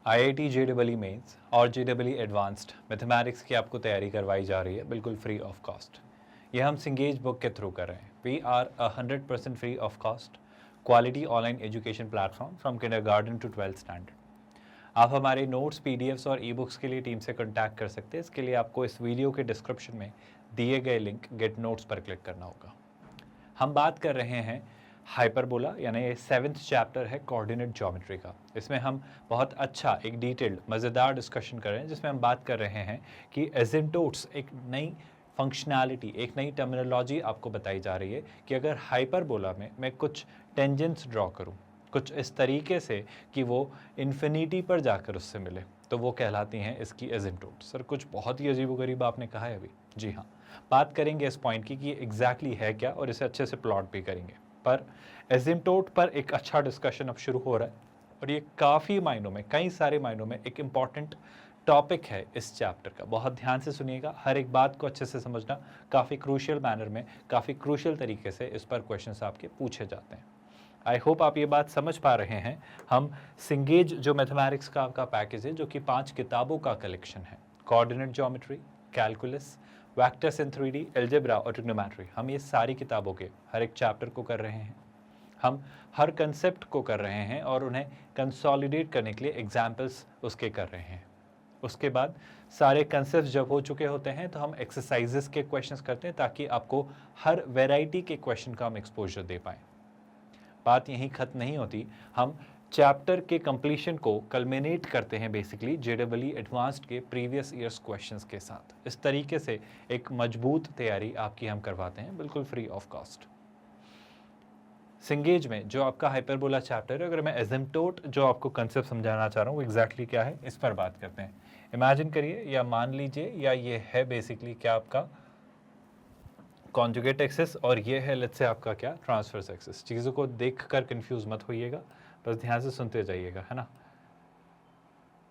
IIT JEE mains और JEE advanced mathematics की आपको तैयारी करवाई जा रही है बिल्कुल फ्री ऑफ कॉस्ट। ये हम सिंगेज बुक के थ्रू कर रहे हैं। We are 100% free of cost quality online education platform from kindergarten to 12th standard. आप हमारे नोट्स, PDFs और ई बुक्स के लिए टीम से कॉन्टैक्ट कर सकते हैं। इसके लिए आपको इस वीडियो के डिस्क्रिप्शन में दिए गए लिंक गेट नोट्स पर क्लिक करना होगा। हम बात कर रहे हैं हाइपरबोला, यानी ये 7th चैप्टर है कोऑर्डिनेट ज्योमेट्री का। इसमें हम बहुत अच्छा एक डिटेल्ड मज़ेदार डिस्कशन कर रहे हैं, जिसमें हम बात कर रहे हैं कि एसिम्प्टोट्स एक नई फंक्शनैलिटी, एक नई टर्मिनोलॉजी आपको बताई जा रही है कि अगर हाइपरबोला में मैं कुछ टेंजेंट्स ड्रॉ करूं कुछ इस तरीके से कि वो इन्फिनिटी पर जाकर उससे मिले, तो वो कहलाती हैं इसकी एसिम्प्टोट। सर कुछ बहुत ही अजीबोगरीब आपने कहा है अभी। जी हाँ, बात करेंगे इस पॉइंट की कि ये एग्जैक्टली है क्या, और इसे अच्छे से प्लॉट भी करेंगे। पर एसिम्प्टोट पर एक अच्छा डिस्कशन अब शुरू हो रहा है, और ये काफ़ी मायनों में, कई सारे मायनों में एक इम्पॉर्टेंट टॉपिक है इस चैप्टर का। बहुत ध्यान से सुनिएगा, हर एक बात को अच्छे से समझना। काफ़ी क्रूशियल मैनर में, काफ़ी क्रूशियल तरीके से इस पर क्वेश्चंस आपके पूछे जाते हैं। आई होप आप ये बात समझ पा रहे हैं। हम सिंगेज जो मैथमेटिक्स का आपका पैकेज है, जो कि 5 किताबों का कलेक्शन है, coordinate geometry, calculus, vectors in 3D, algebra और ट्रिग्नोमेट्री, हम ये सारी किताबों के हर एक चैप्टर को कर रहे हैं। हम हर कंसेप्ट को कर रहे हैं और उन्हें कंसोलिडेट करने के लिए एग्जाम्पल्स उसके कर रहे हैं। उसके बाद सारे कंसेप्ट जब हो चुके होते हैं तो हम एक्सरसाइजेस के क्वेश्चंस करते हैं, ताकि आपको हर वैरायटी के क्वेश्चन का हम एक्सपोजर दे पाएँ। बात यहीं ख़त्म नहीं होती, हम चैप्टर के कंप्लीशन को कल्मिनेट करते हैं बेसिकली JEE एडवांस्ड के प्रीवियस ईयर्स क्वेश्चंस के साथ। इस तरीके से एक मजबूत तैयारी आपकी हम करवाते हैं बिल्कुल फ्री ऑफ कॉस्ट। सिंगेज में जो आपका हाइपरबोला चैप्टर है, अगर मैं एसिम्प्टोट जो आपको कंसेप्ट समझाना चाह रहा हूँ वो एग्जैक्टली क्या है, इस पर बात करते हैं। इमेजिन करिए या मान लीजिए, या ये है बेसिकली क्या आपका कॉन्जुगेट एक्सिस, और ये है लेट्स से आपका क्या ट्रांसवर्स एक्सिस। चीज़ों को देखकर कंफ्यूज मत होइएगा, बस ध्यान से सुनते जाइएगा, है ना।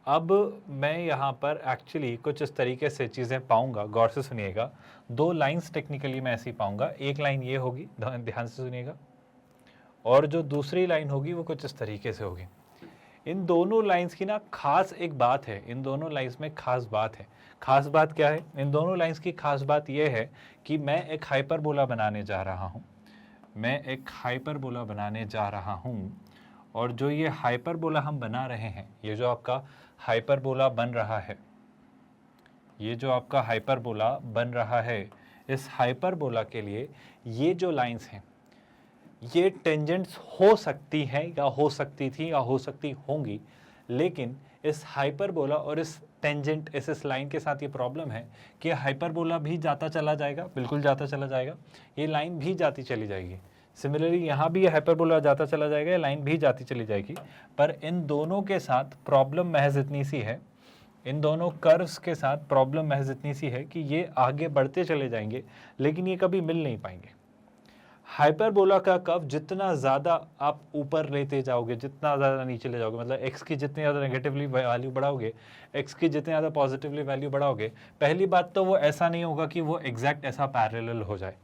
अब मैं यहाँ पर एक्चुअली कुछ इस तरीके से चीज़ें पाऊँगा, गौर से सुनिएगा। 2 लाइंस टेक्निकली मैं ऐसी पाऊँगा। एक लाइन ये होगी, ध्यान से सुनिएगा, और जो दूसरी लाइन होगी वो कुछ इस तरीके से होगी। इन दोनों लाइंस की ना खास एक बात है, इन दोनों लाइंस में खास बात है। खास बात क्या है? इन दोनों लाइंस की खास बात यह है कि मैं एक हाइपरबोला बनाने जा रहा हूँ, मैं एक हाइपरबोला बनाने जा रहा हूँ, और जो ये हाइपरबोला हम बना रहे हैं, ये जो आपका हाइपरबोला बन रहा है, ये जो आपका हाइपरबोला बन रहा है, इस हाइपरबोला के लिए ये जो लाइंस हैं, ये टेंजेंट्स हो सकती हैं, या हो सकती थी, या हो सकती होंगी, लेकिन इस हाइपरबोला और इस टेंजेंट, इस लाइन के साथ ये प्रॉब्लम है कि हाइपरबोला भी जाता चला जाएगा, बिल्कुल जाता चला जाएगा, ये लाइन भी जाती चली जाएगी। सिमिलरली यहाँ भी ये हाइपरबोला जाता चला जाएगा, ये लाइन भी जाती चली जाएगी। पर इन दोनों के साथ प्रॉब्लम महज इतनी सी है, इन दोनों कर्व्स के साथ प्रॉब्लम महज इतनी सी है कि ये आगे बढ़ते चले जाएंगे, लेकिन ये कभी मिल नहीं पाएंगे। हाइपरबोला का कर्व जितना ज़्यादा आप ऊपर लेते जाओगे, जितना ज़्यादा नीचे ले जाओगे, मतलब x की जितनी ज़्यादा नेगेटिवली वैल्यू बढ़ाओगे, x की जितनी ज़्यादा पॉजिटिवली वैल्यू बढ़ाओगे, पहली बात तो वो ऐसा नहीं होगा कि वो एग्जैक्ट ऐसा पैरेलल हो जाए,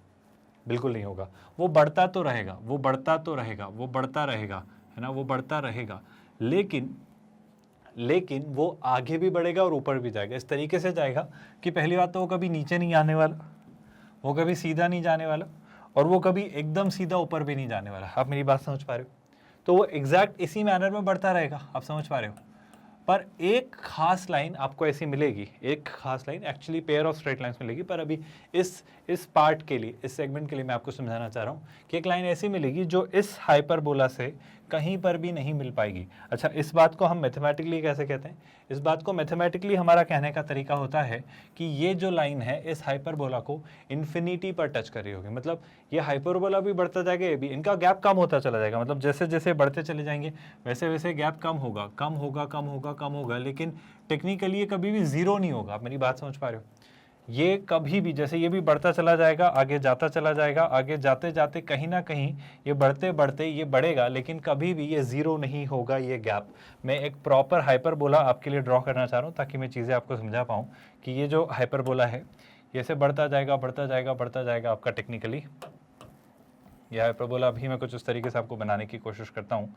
बिल्कुल नहीं होगा। वो बढ़ता तो रहेगा, वो बढ़ता तो रहेगा, वो बढ़ता रहेगा, है ना, वो बढ़ता रहेगा, लेकिन वो आगे भी बढ़ेगा और ऊपर भी जाएगा। इस तरीके से जाएगा कि पहली बात तो वो कभी नीचे नहीं आने वाला, वो कभी सीधा नहीं जाने वाला, और वो कभी एकदम सीधा ऊपर भी नहीं जाने वाला। आप मेरी बात समझ पा रहे हो? तो वो एग्जैक्ट इसी मैनर में बढ़ता रहेगा, आप समझ पा रहे हो। पर एक खास लाइन आपको ऐसी मिलेगी, एक खास line, actually pair of straight lines मिलेगी, पर अभी इस पार्ट के लिए, इस सेगमेंट के लिए मैं आपको समझाना चाह रहा हूँ कि एक लाइन ऐसी मिलेगी जो इस हाइपरबोला से कहीं पर भी नहीं मिल पाएगी। अच्छा, इस बात को हम मैथमेटिकली कैसे कहते हैं? इस बात को मैथमेटिकली हमारा कहने का तरीका होता है कि ये जो लाइन है इस हाइपरबोला को इन्फिनिटी पर टच कर रही होगी। मतलब ये हाइपरबोला भी बढ़ता जाएगा, ये भी, इनका गैप कम होता चला जाएगा। मतलब जैसे जैसे बढ़ते चले जाएंगे वैसे वैसे गैप कम होगा, कम होगा, कम होगा, कम होगा, लेकिन टेक्निकली ये कभी भी ज़ीरो नहीं होगा। आप मेरी बात समझ पा रहे हो? ये कभी भी, जैसे ये भी बढ़ता चला जाएगा, आगे जाता चला जाएगा, आगे जाते जाते कहीं ना कहीं ये बढ़ते बढ़ते ये बढ़ेगा, लेकिन कभी भी ये ज़ीरो नहीं होगा। ये गैप मैं एक प्रॉपर हाइपरबोला आपके लिए ड्रॉ करना चाह रहा हूँ, ताकि मैं चीज़ें आपको समझा पाऊँ कि ये जो हाइपरबोला है ये से बढ़ता जाएगा, बढ़ता जाएगा, बढ़ता जाएगा आपका टेक्निकली। यह हाइपरबोला भी मैं कुछ उस तरीके से आपको बनाने की कोशिश करता हूँ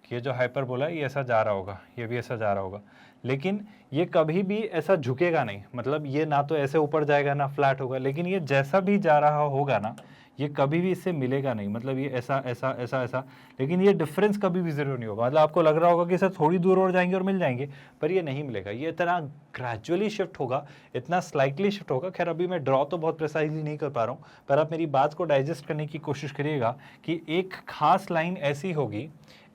कि ये जो हाइपरबोला है ये ऐसा जा रहा होगा, ये भी ऐसा जा रहा होगा, लेकिन ये कभी भी ऐसा झुकेगा नहीं, मतलब ये ना तो ऐसे ऊपर जाएगा ना फ्लैट होगा, लेकिन ये जैसा भी जा रहा होगा ना ये कभी भी इससे मिलेगा नहीं, मतलब ये ऐसा ऐसा ऐसा ऐसा, लेकिन ये डिफरेंस कभी भी ज़ीरो नहीं होगा। मतलब आपको लग रहा होगा कि सर थोड़ी दूर और जाएंगे और मिल जाएंगे, पर ये नहीं मिलेगा, ये इतना ग्रेजुअली शिफ्ट होगा, इतना स्लाइटली शिफ्ट होगा। खैर अभी मैं ड्रॉ तो बहुत प्रिसाइजली नहीं कर पा रहा हूँ, पर आप मेरी बात को डाइजेस्ट करने की कोशिश करिएगा कि एक खास लाइन ऐसी होगी,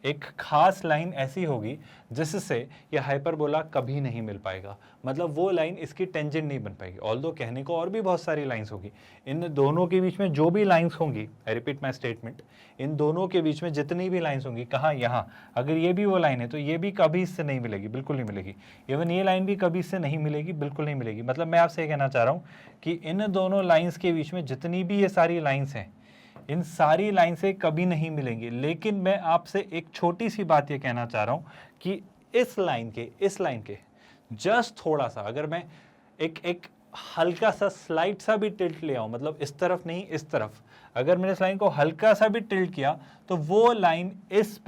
एक खास लाइन ऐसी होगी जिससे ये हाइपरबोला कभी नहीं मिल पाएगा, मतलब वो लाइन इसकी टेंजेंट नहीं बन पाएगी। ऑल्दो कहने को और भी बहुत सारी लाइंस होगी, इन दोनों के बीच में जो भी लाइंस होंगी, आई रिपीट माय स्टेटमेंट, इन दोनों के बीच में जितनी भी लाइंस होंगी, कहाँ, यहाँ, अगर ये भी वो लाइन है तो ये भी कभी इससे नहीं मिलेगी, बिल्कुल नहीं मिलेगी। इवन ये लाइन भी कभी इससे नहीं मिलेगी, बिल्कुल नहीं मिलेगी। मतलब मैं आपसे ये कहना चाह रहा हूँ कि इन दोनों लाइन्स के बीच में जितनी भी ये सारी लाइन्स हैं, इन सारी लाइन से कभी नहीं मिलेंगी। लेकिन मैं आपसे एक छोटी सी बात ये कहना चाह रहा हूं कि इस लाइन के जस्ट थोड़ा सा, अगर मैं एक हल्का सा स्लाइड सा भी टिल्ट ले आऊं, मतलब इस तरफ नहीं इस तरफ, अगर मैंने इस लाइन को हल्का सा भी टिल्ट किया तो वो लाइन इस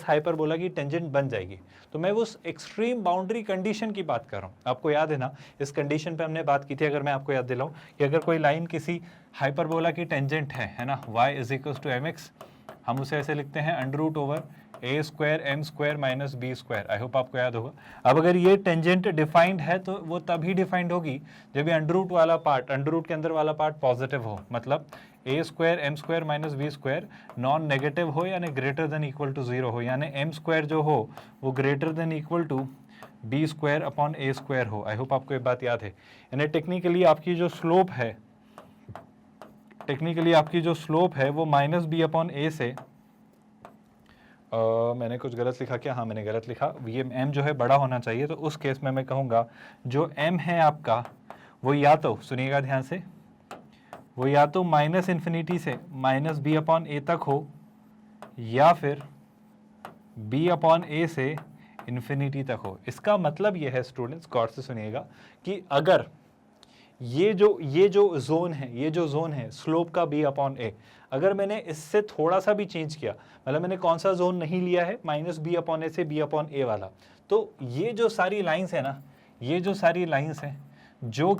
हाइपरबोला की टेंजेंट बन जाएगी। तो मैं उस एक्सट्रीम बाउंड्री कंडीशन की बात कर रहा हूं। आपको याद है ना, इस कंडीशन पे हमने बात की थी, अगर मैं आपको याद दिलाऊं कि अगर कोई लाइन किसी हाइपरबोला की टेंजेंट है ना, y = mx, हम उसे ऐसे लिखते हैं √a² m² - b²। I hope आपको याद होगा। अब अगर ये टेंजेंट डिफाइंड है तो वो तभी डिफाइंड होगी जब ये अंडर रूट वाला पार्ट, अंडर रूट के अंदर वाला पार्ट पॉजिटिव हो, मतलब a² m² - b² non negative हो, यानी ग्रेटर देन इक्वल टू 0 हो, यानी m² जो हो वो greater than equal to b²/a² हो। आई होप आपको ये बात याद है। यानी टेक्निकली आपकी जो स्लोप है, वो -b/a से मैंने कुछ गलत लिखा क्या? हाँ मैंने गलत लिखा, ये m जो है बड़ा होना चाहिए, तो उस केस में मैं कहूँगा जो m है आपका वो या तो, सुनिएगा ध्यान से, वो या तो -∞ से -b/a तक हो, या फिर b/a से इन्फिनिटी तक हो। इसका मतलब ये है स्टूडेंट्स, गौर से सुनिएगा, कि अगर ये जो जोन है स्लोप का b/a, अगर मैंने इससे थोड़ा सा भी चेंज किया, मतलब मैंने कौन सा जोन नहीं लिया है, -b/a से b/a वाला, तो ये जो सारी लाइंस है ना, ये जो सारी लाइंस हैं जो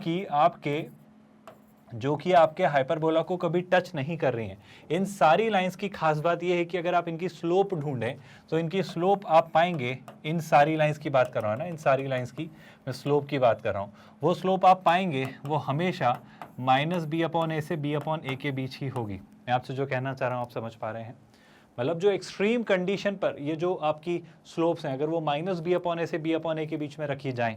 कि आपके हाइपरबोला को कभी टच नहीं कर रही हैं, इन सारी लाइंस की खास बात यह है कि अगर आप इनकी स्लोप ढूंढें तो इनकी स्लोप आप पाएंगे, इन सारी लाइंस की बात कर रहा हूँ ना, इन सारी लाइंस की मैं स्लोप की बात कर रहा हूँ, वो स्लोप आप पाएंगे वो हमेशा -b/a से b/a के बीच ही होगी। मैं आपसे जो कहना चाह रहा हूँ आप समझ पा रहे हैं? मतलब जो एक्सट्रीम कंडीशन पर ये जो आपकी स्लोप्स हैं, अगर वो -b/a से b/a के बीच में रखी जाएं,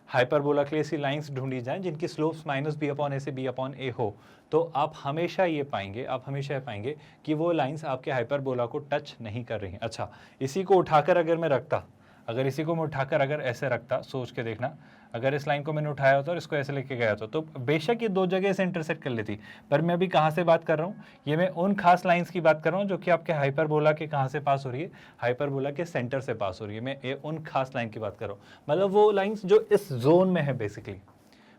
हाइपरबोला के लिए ऐसी लाइंस ढूंढी जाएं जिनकी स्लोप्स -b/a से b/a हो, तो आप हमेशा ये पाएंगे कि वो लाइंस आपके हाइपरबोला को टच नहीं कर रही हैं। अच्छा, इसी को उठाकर अगर मैं ऐसे रखता, सोच के देखना, अगर इस लाइन को मैंने उठाया होता और इसको ऐसे लेके गया होता तो बेशक ये दो जगह से इंटरसेक्ट कर लेती, पर मैं अभी कहाँ से बात कर रहा हूँ, ये मैं उन खास लाइंस की बात कर रहा हूँ जो कि आपके हाइपरबोला के कहाँ से पास हो रही है, हाइपरबोला के सेंटर से पास हो रही है। मैं ये उन खास लाइन की बात कर रहा हूँ, मतलब वो लाइंस जो इस जोन में है। बेसिकली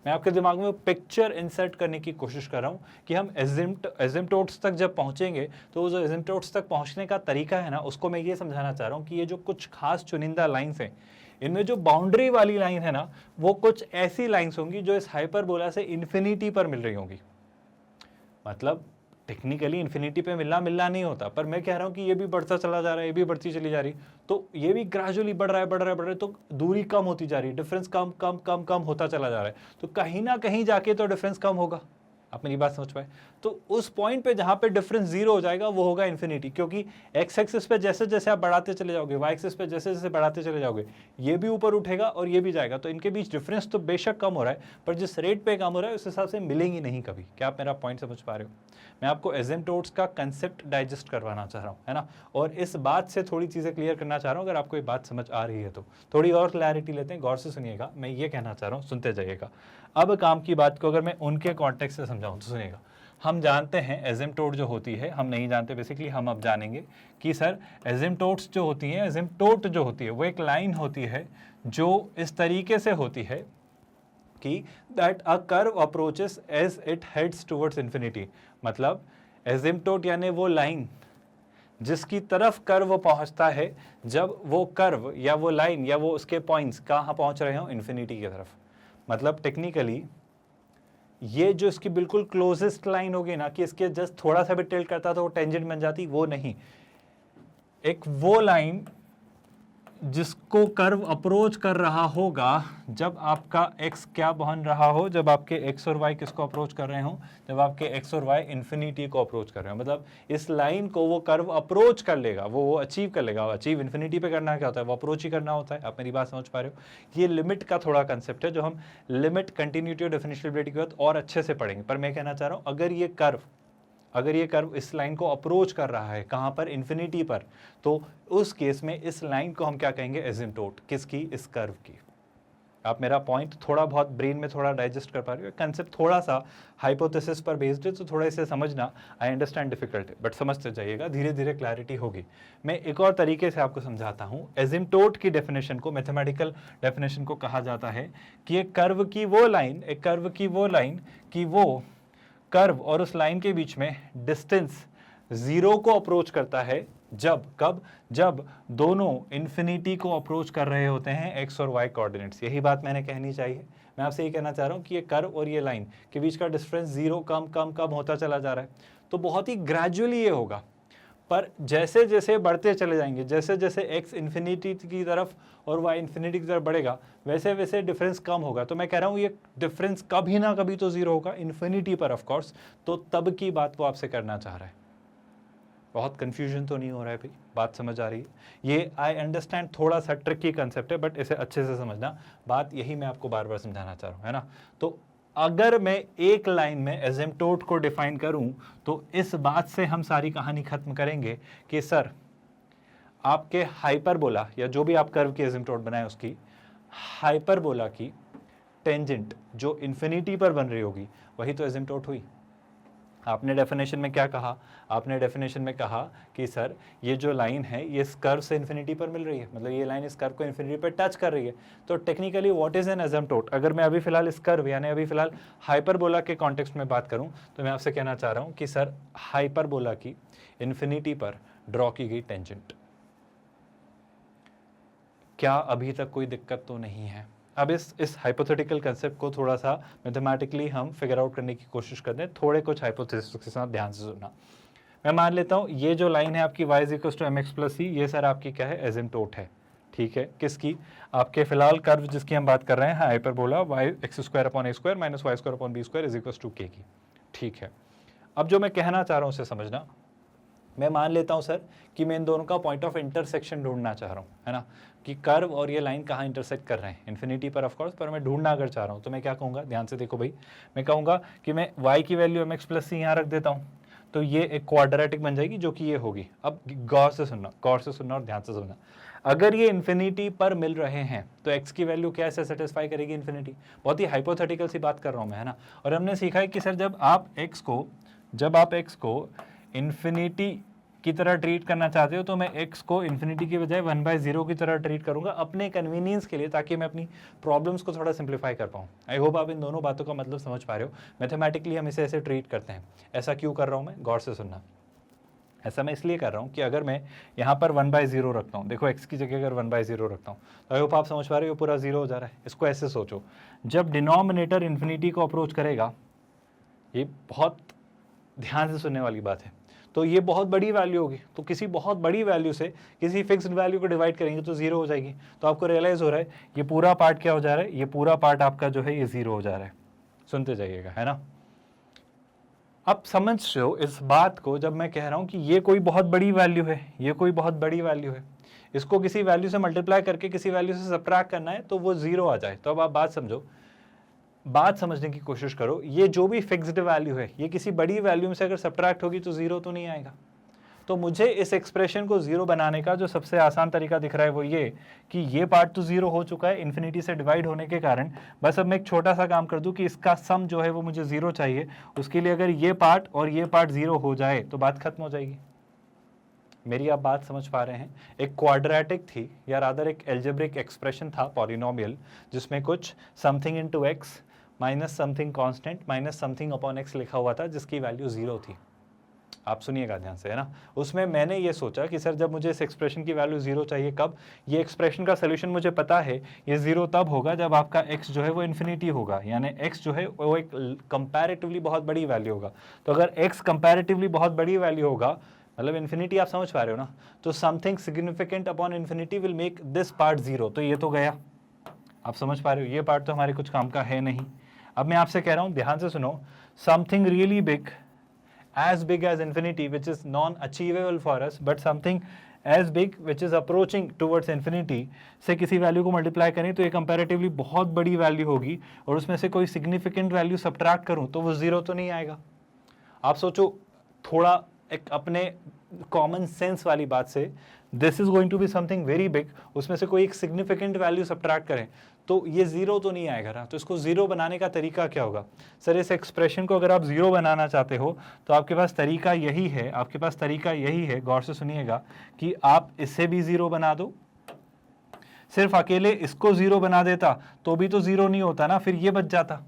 मैं आपके दिमाग में पिक्चर इंसर्ट करने की कोशिश कर रहा हूँ कि हम एजिम्प्टोट्स तक जब पहुँचेंगे तो वो जो एजिम्प्टोट्स तक पहुँचने का तरीका है ना, उसको मैं ये समझाना चाह रहा हूँ कि ये जो कुछ खास चुनिंदा लाइंस हैं, इनमें जो बाउंड्री वाली लाइन है ना, वो कुछ ऐसी लाइंस होंगी जो इस हाइपरबोला से इन्फिनिटी पर मिल रही होंगी। मतलब टेक्निकली इन्फिनिटी पे मिलना नहीं होता, पर मैं कह रहा हूँ कि ये भी बढ़ता चला जा रहा है, ये भी बढ़ती चली जा रही, तो ये भी ग्रेजुअली बढ़ रहा है, तो दूरी कम होती जा रही है, डिफरेंस कम होता चला जा रहा है, तो कहीं ना कहीं जाके तो डिफरेंस कम होगा। आप मेरी बात समझ पाए? तो उस पॉइंट पे जहां पे डिफरेंस 0 हो जाएगा वो होगा इन्फिनिटी, क्योंकि एक्स एक्सिस पे जैसे जैसे आप बढ़ाते चले जाओगे, वाई एक्सिस पे जैसे जैसे बढ़ाते चले जाओगे, ये भी ऊपर उठेगा और ये भी जाएगा, तो इनके बीच डिफरेंस तो बेशक कम हो रहा है, पर जिस रेट पे कम हो रहा है उस हिसाब से मिलेंगी नहीं कभी। क्या आप मेरा पॉइंट समझ पा रहे हो? मैं आपको एजिम्प्टोट्स का कंसेप्ट डाइजेस्ट करवाना चाह रहा हूँ, है ना, और इस बात से थोड़ी चीज़ें क्लियर करना चाह रहा हूँ। अगर आपको ये बात समझ आ रही है तो थोड़ी और क्लैरिटी लेते हैं, गौर से सुनिएगा, मैं ये कहना चाह रहा हूँ, सुनते जाइएगा। अब काम की बात को अगर मैं उनके कॉन्टेक्स्ट से समझाऊँ तो सुनिएगा। हम जानते हैं एजिम्प्टोट जो होती है, हम नहीं जानते बेसिकली, हम अब जानेंगे कि सर एजिम्प्टोट्स जो होती हैं, एजिम्प्टोट जो होती है वो एक लाइन होती है जो इस तरीके से होती है कि that a curve approaches as it heads towards infinity. मतलब एजिम्प्टोट यानी वो लाइन जिसकी तरफ कर्व पहुंचता है जब वो कर्व या वो लाइन या वो उसके पॉइंट्स कहाँ पहुंच रहे हो, इन्फिनिटी की तरफ। मतलब टेक्निकली ये जो इसकी बिल्कुल क्लोजेस्ट लाइन होगी ना, कि इसके जस्ट थोड़ा सा भी टिल्ट करता तो वो टेंजेंट बन जाती, वो नहीं, एक वो लाइन जिसको कर्व अप्रोच कर रहा होगा जब आपका x क्या बन रहा हो, जब आपके x और y किसको अप्रोच कर रहे हो, जब आपके x और y इन्फिनिटी को अप्रोच कर रहे हो। मतलब इस लाइन को वो कर्व अप्रोच कर लेगा, वो अचीव कर लेगा। अचीव इन्फिनिटी पे करना क्या होता है, वो अप्रोच ही करना होता है। आप मेरी बात समझ पा रहे हो। ये लिमिट का थोड़ा कंसेप्ट है जो हम लिमिट, कंटिन्यूटी और डिफरेंशिएबिलिटी के बाद और अच्छे से पढ़ेंगे। पर मैं कहना चाह रहा हूँ, अगर ये कर्व इस लाइन को अप्रोच कर रहा है, कहाँ पर, इन्फिनिटी पर, तो उस केस में इस लाइन को हम क्या कहेंगे, एसिम्प्टोट। किसकी, इस कर्व की। आप मेरा पॉइंट थोड़ा बहुत ब्रेन में थोड़ा डाइजेस्ट कर पा रहे हो। कंसेप्ट थोड़ा सा हाइपोथेसिस पर बेस्ड है, तो थोड़ा इसे समझना, आई अंडरस्टैंड डिफिकल्ट है, बट समझते जाइएगा, धीरे धीरे क्लैरिटी होगी। मैं एक और तरीके से आपको समझाता हूँ। एसिम्प्टोट की डेफिनेशन को, मैथमेटिकल डेफिनेशन को कहा जाता है कि एक कर्व की वो लाइन कि वो कर्व और उस लाइन के बीच में डिस्टेंस जीरो को अप्रोच करता है जब दोनों इन्फिनिटी को अप्रोच कर रहे होते हैं एक्स और वाई कोऑर्डिनेट्स। यही बात मैंने कहनी चाहिए। मैं आपसे ये कहना चाह रहा हूँ कि ये कर्व और ये लाइन के बीच का डिफरेंस जीरो कम होता चला जा रहा है। तो बहुत ही ग्रेजुअली ये होगा, पर जैसे जैसे बढ़ते चले जाएंगे, जैसे जैसे x इन्फिनिटी की तरफ और y इन्फिनिटी की तरफ बढ़ेगा, वैसे वैसे डिफरेंस कम होगा। तो मैं कह रहा हूँ ये डिफरेंस कभी ना कभी तो जीरो होगा, इन्फिनिटी पर ऑफ कोर्स। तो तब की बात वो आपसे करना चाह रहा है। बहुत कंफ्यूजन तो नहीं हो रहा है भाई, बात समझ आ रही है? ये आई अंडरस्टैंड थोड़ा सा ट्रिकी कंसेप्ट है, बट इसे अच्छे से समझना। बात यही मैं आपको बार बार समझाना चाह रहा हूँ, है ना। तो अगर मैं एक लाइन में एसिम्प्टोट को डिफाइन करूं तो इस बात से हम सारी कहानी खत्म करेंगे कि सर आपके हाइपरबोला या जो भी आप कर्व की एसिम्प्टोट बनाए उसकी हाइपरबोला की टेंजेंट जो इन्फिनिटी पर बन रही होगी वही तो एसिम्प्टोट हुई। आपने डेफिनेशन में क्या कहा, आपने डेफिनेशन में कहा कि सर ये जो लाइन है ये इस कर्व से इन्फिनिटी पर मिल रही है, मतलब ये लाइन इस कर्व को इन्फिनिटी पर टच कर रही है। तो technically what is an asymptote? अगर मैं अभी फिलहाल इस कर्व यानी अभी फिलहाल हाइपरबोला के कॉन्टेक्स्ट में बात करूं तो मैं आपसे कहना चाह रहा हूं कि सर हाइपरबोला की इन्फिनिटी पर ड्रॉ की गई टेंजेंट। क्या अभी तक कोई दिक्कत तो नहीं है? अब इस हाइपोथेटिकल कंसेप्ट को थोड़ा सा मैथमेटिकली हम फिगर आउट करने की कोशिश करते हैं। थोड़े कुछ हाइपोथेसिस के साथ ध्यान से सुनना। मैं मान लेता हूँ ये जो लाइन है आपकी y = mx + c, ये सर आपकी क्या है, एसिम्प्टोट है। ठीक है, किसकी? आपके फिलहाल कर्व जिसकी हम बात कर रहे हैं hyperbola x² / a² - y² / b² = k की। ठीक है, अब जो मैं कहना चाह रहा हूँ उसे समझना। मैं मान लेता हूं सर कि मैं इन दोनों का पॉइंट ऑफ इंटरसेक्शन ढूंढना चाह रहा हूं, है ना, कि कर्व और ये लाइन कहाँ इंटरसेक्ट कर रहे हैं, इन्फिनिटी पर ऑफ कोर्स, पर मैं ढूंढना अगर चाह रहा हूं तो मैं क्या कहूँगा, ध्यान से देखो भाई। मैं कहूँगा कि मैं y की वैल्यू mx + c यहाँ रख देता हूँ, तो ये एक क्वाड्रेटिक बन जाएगी जो कि ये होगी। अब गौर से सुनना और ध्यान से सुनना। अगर ये इन्फिनिटी पर मिल रहे हैं तो x की वैल्यू क्या ऐसे सेटिस्फाई करेगी, इन्फिनिटी। बहुत ही हाइपोथेटिकल सी बात कर रहा हूँ मैं, है ना। और हमने सीखा है कि सर जब आप x को इन्फिनिटी की तरह ट्रीट करना चाहते हो तो मैं x को इन्फिनिटी की बजाय 1/0 की तरह ट्रीट करूंगा अपने कन्वीनियंस के लिए, ताकि मैं अपनी प्रॉब्लम्स को थोड़ा सिंप्लीफाई कर पाऊँ। आई होप आप इन दोनों बातों का मतलब समझ पा रहे हो। मैथमेटिकली हम इसे ऐसे ट्रीट करते हैं। ऐसा क्यों कर रहा हूँ मैं, गौर से सुनना। ऐसा मैं इसलिए कर रहा हूँ कि अगर मैं यहाँ पर 1/0 रखता हूँ, देखो x की जगह अगर 1/0 रखता हूँ तो आई होप आप समझ पा रहे हो, पूरा जीरो हो जा रहा है। इसको ऐसे सोचो, जब डिनोमिनेटर इन्फिनिटी को अप्रोच करेगा, ये बहुत ध्यान से सुनने वाली बात है, तो ये बहुत बड़ी वैल्यू होगी, तो किसी बहुत बड़ी वैल्यू से किसी फिक्स्ड वैल्यू को डिवाइड करेंगे तो जीरो हो जाएगी। तो आपको रियलाइज हो रहा है ये पूरा पार्ट क्या हो जा रहा है, ये पूरा पार्ट आपका जो है ये जीरो हो जा रहा है। सुनते जाइएगा, है ना। अब समझ रहे हो इस बात को, जब मैं कह रहा हूं कि ये कोई बहुत बड़ी वैल्यू है, ये कोई बहुत बड़ी वैल्यू है, इसको किसी वैल्यू से मल्टीप्लाई करके किसी वैल्यू से सब्ट्रैक्ट करना है तो वो जीरो आ जाए। तो अब आप बात समझो, बात समझने की कोशिश करो। ये जो भी फिक्स्ड वैल्यू है ये किसी बड़ी वैल्यू में से अगर सब्ट्रैक्ट होगी तो जीरो तो नहीं आएगा। तो मुझे इस एक्सप्रेशन को जीरो बनाने का जो सबसे आसान तरीका दिख रहा है वो ये कि ये पार्ट तो जीरो हो चुका है इन्फिनिटी से डिवाइड होने के कारण। बस अब मैं एक छोटा सा काम कर दूं कि इसका सम जो है वो मुझे जीरो चाहिए। उसके लिए अगर ये पार्ट और ये पार्ट जीरो हो जाए तो बात खत्म हो जाएगी। मेरी आप बात समझ पा रहे हैं? एक क्वाड्रेटिक थी या रादर एक एल्जेब्रिक एक्सप्रेशन था पॉलिनोमियल, जिसमें कुछ something into x minus something constant minus something upon x लिखा हुआ था, जिसकी वैल्यू जीरो थी। आप सुनिएगा ध्यान से, है ना। उसमें मैंने ये सोचा कि सर जब मुझे इस एक्सप्रेशन की वैल्यू 0 चाहिए, कब, ये एक्सप्रेशन का सोल्यूशन मुझे पता है ये 0 तब होगा जब आपका x जो है वो इन्फिनिटी होगा, यानी x जो है वो एक कंपैरेटिवली बहुत बड़ी वैल्यू होगा। तो अगर x कंपैरेटिवली बहुत बड़ी वैल्यू होगा, मतलब इन्फिनिटी, आप समझ पा रहे हो ना, तो something significant upon infinity will make this part 0। तो ये तो गया, आप समझ पा रहे हो, ये पार्ट तो हमारे कुछ काम का है नहीं। अब मैं आपसे कह रहा हूं, ध्यान से सुनो, something really big, as big as infinity, which is non-achievable for us, but something as big which is approaching towards infinity से किसी वैल्यू को मल्टीप्लाई करें तो ये कंपैरेटिवली बहुत बड़ी वैल्यू होगी, और उसमें से कोई सिग्निफिकेंट वैल्यू सब्ट्रैक्ट करूं तो वो 0 तो नहीं आएगा। आप सोचो थोड़ा एक अपने कॉमन सेंस वाली बात से, this is going to be something very big, उसमें से कोई एक सिग्निफिकेंट वैल्यू सब्ट्रैक्ट करें तो ये 0 तो नहीं आएगा ना। तो इसको 0 बनाने का तरीका क्या होगा? सर इस एक्सप्रेशन को अगर आप 0 बनाना चाहते हो तो आपके पास तरीका यही है, आपके पास तरीका यही है, गौर से सुनिएगा, कि आप इसे भी 0 बना दो। सिर्फ अकेले इसको 0 बना देता तो भी तो 0 नहीं होता ना, फिर ये बच जाता।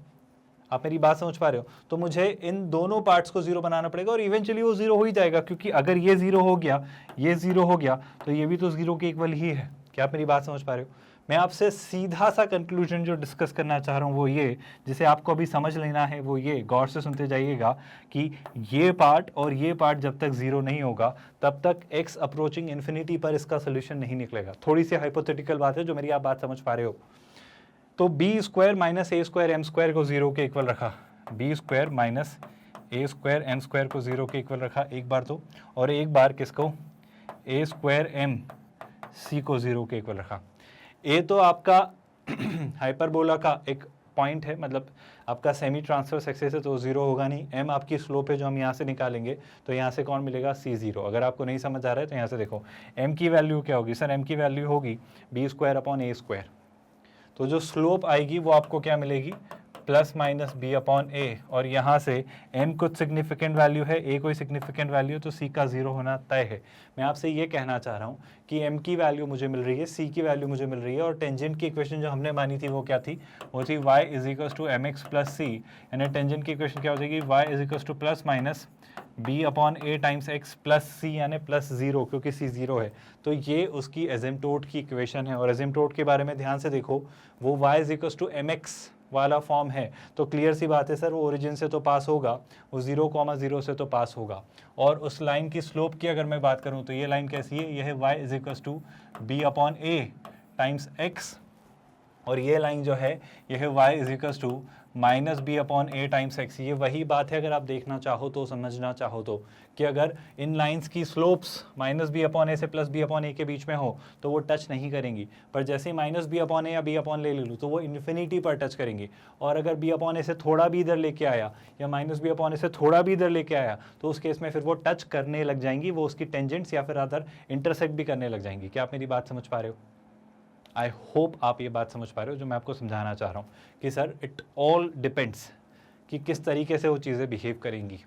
आप मेरी बात समझ पा रहे हो? तो मुझे इन दोनों पार्ट्स को 0 बनाना पड़ेगा और इवेंचुअली वो 0 हो ही जाएगा, क्योंकि अगर ये 0 हो गया, ये 0 हो गया, तो ये भी तो 0 के इक्वल ही है। क्या आप मेरी बात समझ पा रहे हो? मैं आपसे सीधा सा कंक्लूजन जो डिस्कस करना चाह रहा हूं वो ये, जिसे आपको अभी समझ लेना है वो ये, गौर से सुनते जाइएगा, कि ये पार्ट और ये पार्ट जब तक 0 नहीं होगा तब तक x अप्रोचिंग इन्फिनिटी पर इसका सोल्यूशन नहीं निकलेगा। थोड़ी सी हाइपोथेटिकल बात है, जो मेरी आप बात समझ पा रहे हो। तो बी स्क्वायर माइनस ए स्क्वायर एम स्क्वायर को 0 के इक्वल रखा, बी स्क्वायर माइनस ए स्क्वायर एम स्क्वायर को 0 के इक्वल रखा एक बार तो, और एक बार किसको, ए स्क्वायर एम सी को 0 के इक्वल रखा। ए तो आपका हाइपरबोला का एक पॉइंट है, मतलब आपका सेमी ट्रांसवर्स एक्सिस है, तो 0 होगा नहीं। एम आपकी स्लोप है जो हम यहाँ से निकालेंगे, तो यहाँ से कौन मिलेगा, C0। अगर आपको नहीं समझ आ रहा है तो यहाँ से देखो, एम की वैल्यू क्या होगी? सर एम की वैल्यू होगी B square upon a square. तो जो स्लोप आएगी वो आपको क्या मिलेगी, plus minus b upon a, और यहाँ से m कुछ सिग्निफिकेंट वैल्यू है, a कोई सिग्निफिकेंट वैल्यू, तो c का 0 होना तय है। मैं आपसे ये कहना चाह रहा हूँ कि m की वैल्यू मुझे मिल रही है, c की वैल्यू मुझे मिल रही है, और टेंजेंट की इक्वेशन जो हमने मानी थी वो क्या थी, वो थी y is equal to m x plus c, यानी टेंजेंट की इक्वेशन क्या हो जाएगी, y is equal to plus minus b upon a times x plus c, यानी प्लस 0, क्योंकि c 0 है। तो ये उसकी एजिम्प्टोट की इक्वेशन है, और एजिम्प्टोट के बारे में ध्यान से देखो, वो y is equal to m x वाला फॉर्म है, तो क्लियर सी बात है सर वो ओरिजिन से तो पास होगा, वो 0,0 से तो पास होगा। और उस लाइन की स्लोप की अगर मैं बात करूं तो ये लाइन कैसी है, ये है y is equal to b upon a times x, और ये लाइन जो है ये है y is equal to minus b upon a times x. ये वही बात है, अगर आप देखना चाहो तो, समझना चाहो तो, कि अगर इन लाइंस की स्लोप्स माइनस बी अपॉन ए से प्लस बी अपॉन ए के बीच में हो तो वो टच नहीं करेंगी, पर जैसे ही माइनस बी अपॉन ए या बी अपॉन ले लूँ तो वो इन्फिनिटी पर टच करेंगी। और अगर बी अपॉन ए से थोड़ा भी इधर लेके आया, या माइनस बी अपॉन ए से थोड़ा भी इधर लेके आया, तो उस केस में फिर वो टच करने लग जाएंगी, वो उसकी टेंजेंट्स या फिर अदर इंटरसेक्ट भी करने लग जाएंगी। क्या आप मेरी बात समझ पा रहे हो? आई होप आप ये बात समझ पा रहे हो जो मैं आपको समझाना चाह रहा हूँ, कि सर इट ऑल डिपेंड्स कि किस तरीके से वो चीज़ें बिहेव करेंगी।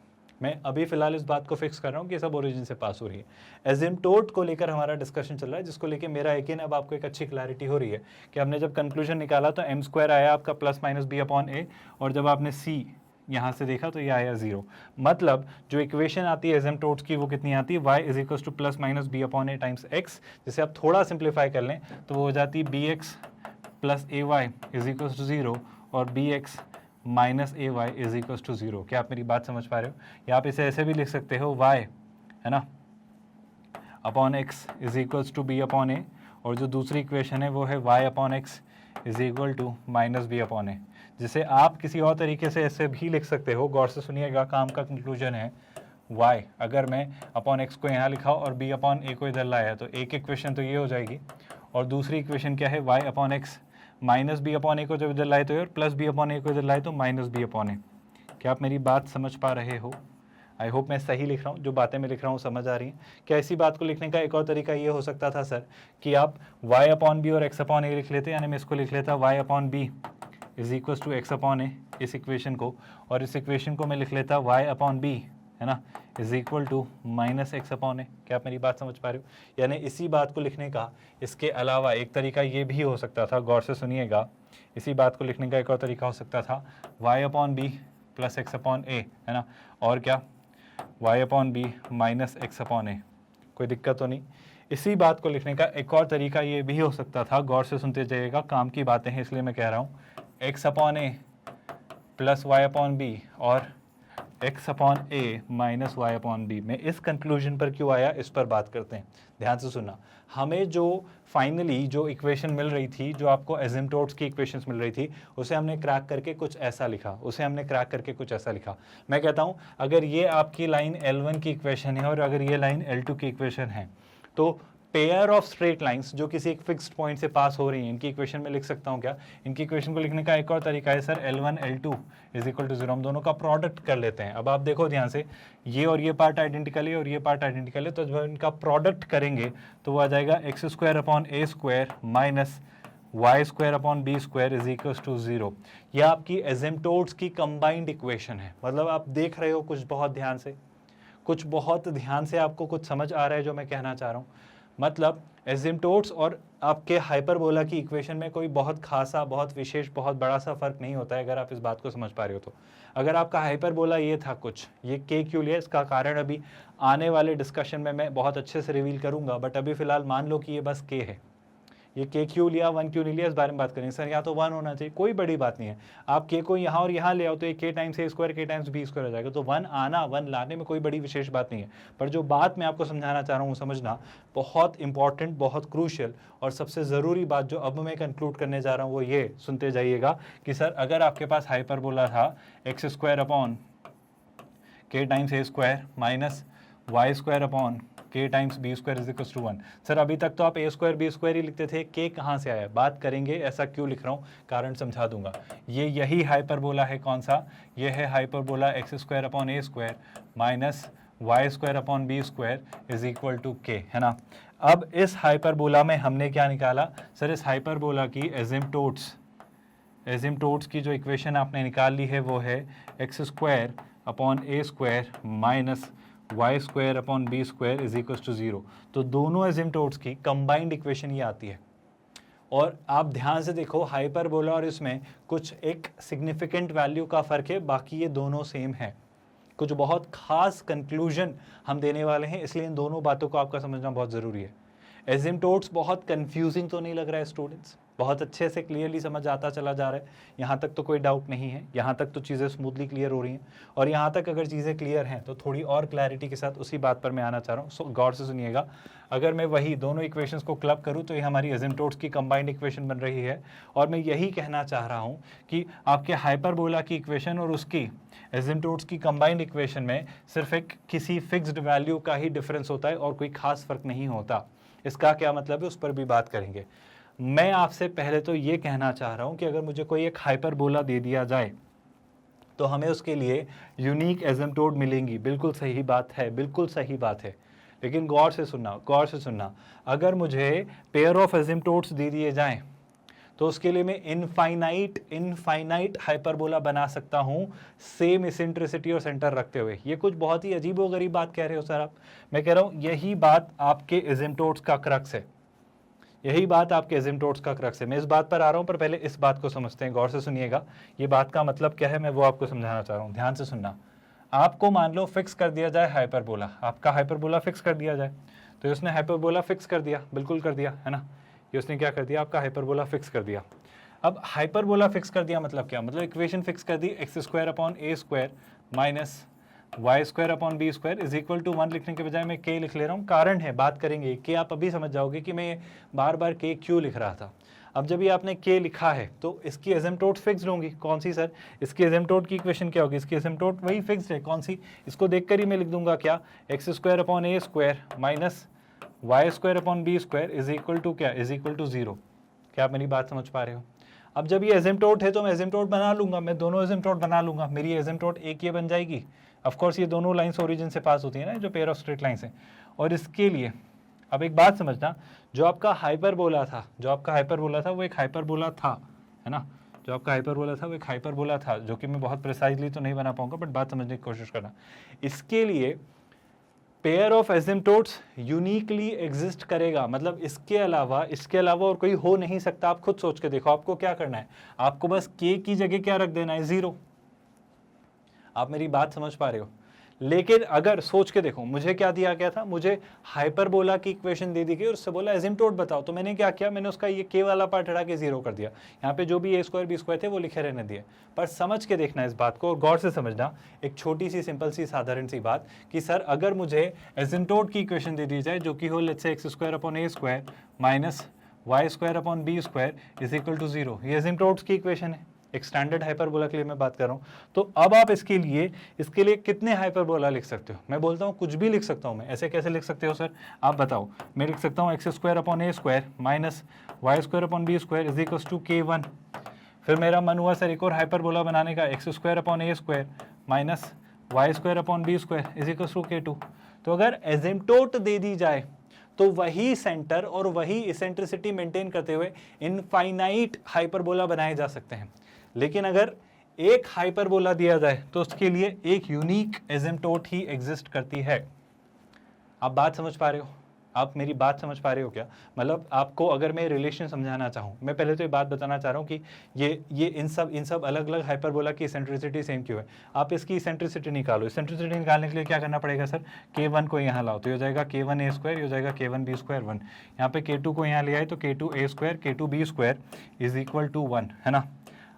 मैं अभी फिलहाल इस बात को फिक्स कर रहा हूँ कि सब ओरिजिन से पास हो रही है। एजिम्प्टोट को लेकर हमारा डिस्कशन चल रहा है, जिसको लेकर मेरा यकीन अब आपको एक अच्छी क्लैरिटी हो रही है कि हमने जब कंक्लूजन निकाला तो एम स्क्वायर आया आपका plus minus b upon a, और जब आपने सी यहाँ से देखा तो ये आया 0। मतलब जो इक्वेशन आती है एजिम्प्टोट्स की वो कितनी आती है, y is equal to plus minus b upon a times x, जिसे आप थोड़ा सिंप्लीफाई कर लें तो वो हो जाती है b x plus a y is equal to 0, और b x minus a y is equal to 0। क्या आप मेरी बात समझ पा रहे हो? या आप इसे ऐसे भी लिख सकते हो, y है ना upon x is equal to b upon a, और जो दूसरी इक्वेशन है वो है y upon x is equal to minus b upon a, जिसे आप किसी और तरीके से ऐसे भी लिख सकते हो। गौर से सुनिएगा, काम का कंक्लूजन है y, अगर मैं अपॉन एक्स को यहाँ लिखा और b अपॉन ए को इधर लाया तो एक इक्वेशन तो ये हो जाएगी, और दूसरी इक्वेशन क्या है, y upon x minus b upon a को जब इधर लाए तो और प्लस बी अपॉन ए को इधर लाए तो माइनस बी अपॉन ए। क्या आप मेरी बात समझ पा रहे हो? आई होप मैं सही लिख रहा हूँ, जो बातें मैं लिख रहा हूँ समझ आ रही हैं। क्या इसी बात को लिखने का एक और तरीका ये हो सकता था सर कि आप y अपॉन बी और x अपॉन ए लिख लेते, यानी मैं इसको लिख लेता y upon b is equal to x upon a, इस इक्वेशन को, और इस इक्वेशन को मैं लिख लेता y अपॉन बी है ना is equal to minus x upon a. क्या आप मेरी बात समझ पा रहे हो? यानी इसी बात को लिखने का इसके अलावा एक तरीका ये भी हो सकता था, गौर से सुनिएगा, इसी बात को लिखने का एक और तरीका हो सकता था y upon b plus x upon a, है ना, और क्या y upon b minus x upon a. कोई दिक्कत तो नहीं। इसी बात को लिखने का एक और तरीका ये भी हो सकता था, गौर से सुनते जाइएगा, काम की बातें हैं इसलिए मैं कह रहा हूँ, एक्स अपॉन ए प्लस वाई अपॉन बी और एक्स अपॉन ए माइनस वाई अपॉन बी। मैं इस कंक्लूजन पर क्यों आया, इस पर बात करते हैं, ध्यान से सुनना। हमें जो फाइनली जो इक्वेशन मिल रही थी, जो आपको एसिम्प्टोट्स की इक्वेशंस मिल रही थी, उसे हमने क्रैक करके कुछ ऐसा लिखा, मैं कहता हूं अगर ये आपकी लाइन L1 की इक्वेशन है और अगर ये लाइन L2 की इक्वेशन है, तो पेयर ऑफ स्ट्रेट लाइंस जो किसी एक फिक्स्ड पॉइंट से पास हो रही हैं, इनकी इक्वेशन में लिख सकता हूं क्या? इनकी इक्वेशन को लिखने का एक और तरीका है sir, L1 L2 is equal to 0। हम दोनों का प्रोडक्ट कर लेते हैं। अब आप देखो ध्यान से, ये और ये पार्ट आइडेंटिकल है और ये पार्ट आइडेंटिकल है, तो जब इनका प्रोडक्ट करेंगे तो वो आ जाएगा x square upon a square minus Y square upon b square is equal to 0। यह आपकी एसिम्प्टोट्स की कंबाइंड इक्वेशन है। मतलब आप देख रहे हो कुछ बहुत ध्यान से आपको कुछ समझ आ रहा है जो मैं कहना चाह रहा हूँ। मतलब एसिम्प्टोट्स और आपके हाइपरबोला की इक्वेशन में कोई बहुत खासा, बहुत विशेष, बहुत बड़ा सा फर्क नहीं होता है, अगर आप इस बात को समझ पा रहे हो तो। अगर आपका हाइपरबोला ये था कुछ, ये के क्यों लिया, इसका कारण अभी आने वाले डिस्कशन में मैं बहुत अच्छे से रिवील करूंगा, बट अभी फिलहाल मान लो कि ये बस के है। ये के क्यों लिया, 1 क्यों नहीं लिया, इस बारे में बात करेंगे। सर या तो 1 होना चाहिए, कोई बड़ी बात नहीं है। आप के को यहाँ और यहाँ ले आओ तो ये के टाइम्स ए स्क्वायर के टाइम्स बी स्क्वायर हो जाएगा। तो 1 आना, 1 लाने में कोई बड़ी विशेष बात नहीं है। पर जो बात मैं आपको समझाना चाह रहा हूँ, समझना बहुत इंपॉर्टेंट, बहुत क्रूशियल और सबसे ज़रूरी बात जो अब मैं कंक्लूड करने जा रहा हूँ वो ये सुनते जाइएगा कि सर अगर आपके पास हाइपरबोला था x square upon k times a square minus Y square upon k times b square is equal to 1। Sir अभी तक तो आप ए स्क्वायर बी स्क्वायर ही लिखते थे, के कहाँ से आया? बात करेंगे ऐसा क्यों लिख रहा हूँ, कारण समझा दूंगा। ये यही हाइपरबोला है, कौन सा? ये है hyperbola x square upon a square minus Y square upon b square is equal to k, है ना। अब इस हाइपरबोला में हमने क्या निकाला? सर इस हाइपरबोला की एसिम्प्टोट्स की जो इक्वेशन आपने निकाल ली है वो है x square upon a square minus Y square upon b square is equal to 0। तो दोनों एसिम्प्टोट्स की कंबाइंड इक्वेशन ये आती है। और आप ध्यान से देखो, हाइपरबोला और इसमें कुछ एक सिग्निफिकेंट वैल्यू का फ़र्क है, बाकी ये दोनों सेम है। कुछ बहुत खास कंक्लूजन हम देने वाले हैं, इसलिए इन दोनों बातों को आपका समझना बहुत ज़रूरी है। एसिम्प्टोट्स बहुत कंफ्यूजिंग तो नहीं लग रहा है स्टूडेंट्स? बहुत अच्छे से क्लियरली समझ आता चला जा रहा है, यहाँ तक तो कोई डाउट नहीं है, यहाँ तक तो चीज़ें स्मूथली क्लियर हो रही हैं। और यहाँ तक अगर चीज़ें क्लियर हैं तो थोड़ी और क्लैरिटी के साथ उसी बात पर मैं आना चाह रहा हूँ। सो गौर से सुनिएगा, अगर मैं वही दोनों इक्वेशंस को क्लब करूँ तो ये हमारी एसिम्प्टोट्स की कंबाइंड इक्वेशन बन रही है। और मैं यही कहना चाह रहा हूँ कि आपके हाइपरबोला की इक्वेशन और उसकी एसिम्प्टोट्स की कंबाइंड इक्वेशन में सिर्फ एक किसी फिक्स्ड वैल्यू का ही डिफरेंस होता है और कोई खास फर्क नहीं होता। इसका क्या मतलब है उस पर भी बात करेंगे। मैं आपसे पहले तो ये कहना चाह रहा हूं कि अगर मुझे कोई एक हाइपरबोला दे दिया जाए तो हमें उसके लिए यूनिक एसिम्प्टोट मिलेंगी। बिल्कुल सही बात है, बिल्कुल सही बात है। लेकिन गौर से सुनना, अगर मुझे पेयर ऑफ एसिम्प्टोट्स दे दिए जाएं तो उसके लिए मैं इनफाइनाइट हाइपरबोला बना सकता हूं सेम इसेंट्रिसिटी और सेंटर रखते हुए। ये कुछ बहुत ही अजीबोगरीब बात कह रहे हो सर आप। मैं कह रहा हूं यही बात आपके एसिम्प्टोट्स का क्रक्स है, यही बात आपके एसिम्प्टोट्स का क्रक्स है। मैं इस बात पर आ रहा हूं, पर पहले इस बात को समझते हैं। गौर से सुनिएगा, ये बात का मतलब क्या है मैं वो आपको समझाना चाह रहा हूं, ध्यान से सुनना। आपको मान लो फिक्स कर दिया जाए हाइपरबोला, आपका हाइपरबोला फिक्स कर दिया जाए, तो उसने हाइपरबोला फिक्स कर दिया, बिल्कुल कर दिया, है ना। ये उसने क्या कर दिया, आपका हाइपरबोला फिक्स कर दिया। अब हाइपरबोला फिक्स कर दिया मतलब क्या? मतलब इक्वेशन फिक्स कर दी, x square upon a square minus Y square upon b square is equal to 1 लिखने के बजाय मैं के लिख ले रहा हूँ। कारण है, बात करेंगे के, आप अभी समझ जाओगे कि मैं बार बार के क्यों लिख रहा था। अब जब ये आपने के लिखा है तो इसकी एसिम्प्टोट फिक्स्ड होंगी। कौन सी सर? इसकी एसिम्प्टोट की इक्वेशन क्या होगी? इसकी एसिम्प्टोट वही फिक्स्ड है, कौन सी? इसको देखकर ही मैं लिख दूंगा क्या, x square upon a square minus Y square upon b square is equal to क्या, इज इक्वल टू 0। क्या आप मेरी बात समझ पा रहे हो? अब जब ये एसिम्प्टोट है तो मैं एसिम्प्टोट बना लूंगा, मैं दोनों एसिम्प्टोट बना लूंगा, मेरी एसिम्प्टोट एक ये बन जाएगी। ऑफ कोर्स ये दोनों लाइंस ओरिजिन से पास होती है ना, जो पेयर ऑफ स्ट्रेट लाइंस हैं। और इसके लिए अब एक बात समझना, जो आपका हाइपरबोला था वो एक हाइपरबोला था, है ना। जो आपका हाइपरबोला था वो एक हाइपरबोला था, जो कि मैं बहुत प्रिसाइजली तो नहीं बना पाऊंगा, बट बात समझने की कोशिश करना। इसके लिए pair of asymptotes uniquely exist करेगा, मतलब इसके अलावा और कोई हो नहीं सकता। आप खुद सोच के देखो, आपको क्या करना है, आपको बस के की जगह क्या रख देना है, 0। आप मेरी बात समझ पा रहे हो? लेकिन अगर सोच के देखो, मुझे क्या दिया गया था, मुझे हाइपरबोला की इक्वेशन दे दी गई और उससे बोला एसिम्प्टोट बताओ, तो मैंने क्या किया, मैंने उसका ये के वाला पार्ट हटा के जीरो कर दिया। यहाँ पे जो भी ए स्क्वायर बी स्क्वायर थे वो लिखे रहने दिए। पर समझ के देखना इस बात को और गौर से समझना, एक छोटी सी सिंपल सी साधारण सी बात कि सर अगर मुझे एसिम्प्टोट की इक्वेशन दे दी जाए जो कि हो let's say x square upon a square minus Y square upon b square is equal to zero, ये एसिम्प्टोट्स की इक्वेशन है, एक स्टैंडर्ड हाइपरबोला के लिए मैं बात कर रहा हूँ। तो अब आप इसके लिए कितने हाइपरबोला लिख सकते हो? मैं बोलता हूँ कुछ भी लिख सकता हूँ मैं। ऐसे कैसे लिख सकते हो सर, आप बताओ। मैं लिख सकता हूँ x square upon a square minus Y square upon b square is equal to k1। फिर मेरा मन हुआ सर एक और हाइपरबोला बनाने का, x square upon a square minus Y square upon b square is equal to k2। तो अगर एसिम्प्टोट दे दी जाए तो वही सेंटर और वही इसेंट्रिसिटी मेंटेन करते हुए इनफाइनाइट हाइपरबोला बनाए जा सकते हैं। लेकिन अगर एक हाइपरबोला दिया जाए तो उसके लिए एक यूनिक एसिम्प्टोट ही एग्जिस्ट करती है। आप बात समझ पा रहे हो? आप मेरी बात समझ पा रहे हो क्या? मतलब आपको अगर मैं रिलेशन समझाना चाहूँ, मैं पहले तो ये बात बताना चाह रहा हूँ कि ये इन सब अलग अलग हाइपरबोला की इसेंट्रिसिटी सेम क्यों है। आप इसकी इसेंट्रिसिटी निकालो। इसेंट्रिसिटी निकालने के लिए क्या करना पड़ेगा सर, k1 को यहाँ लाओ तो ये हो जाएगा k1 a स्क्वायर, ये हो जाएगा k1 b स्क्वायर 1। यहाँ पे k2 को यहाँ ले आए तो k2 a square k2 b square is equal to 1, है ना।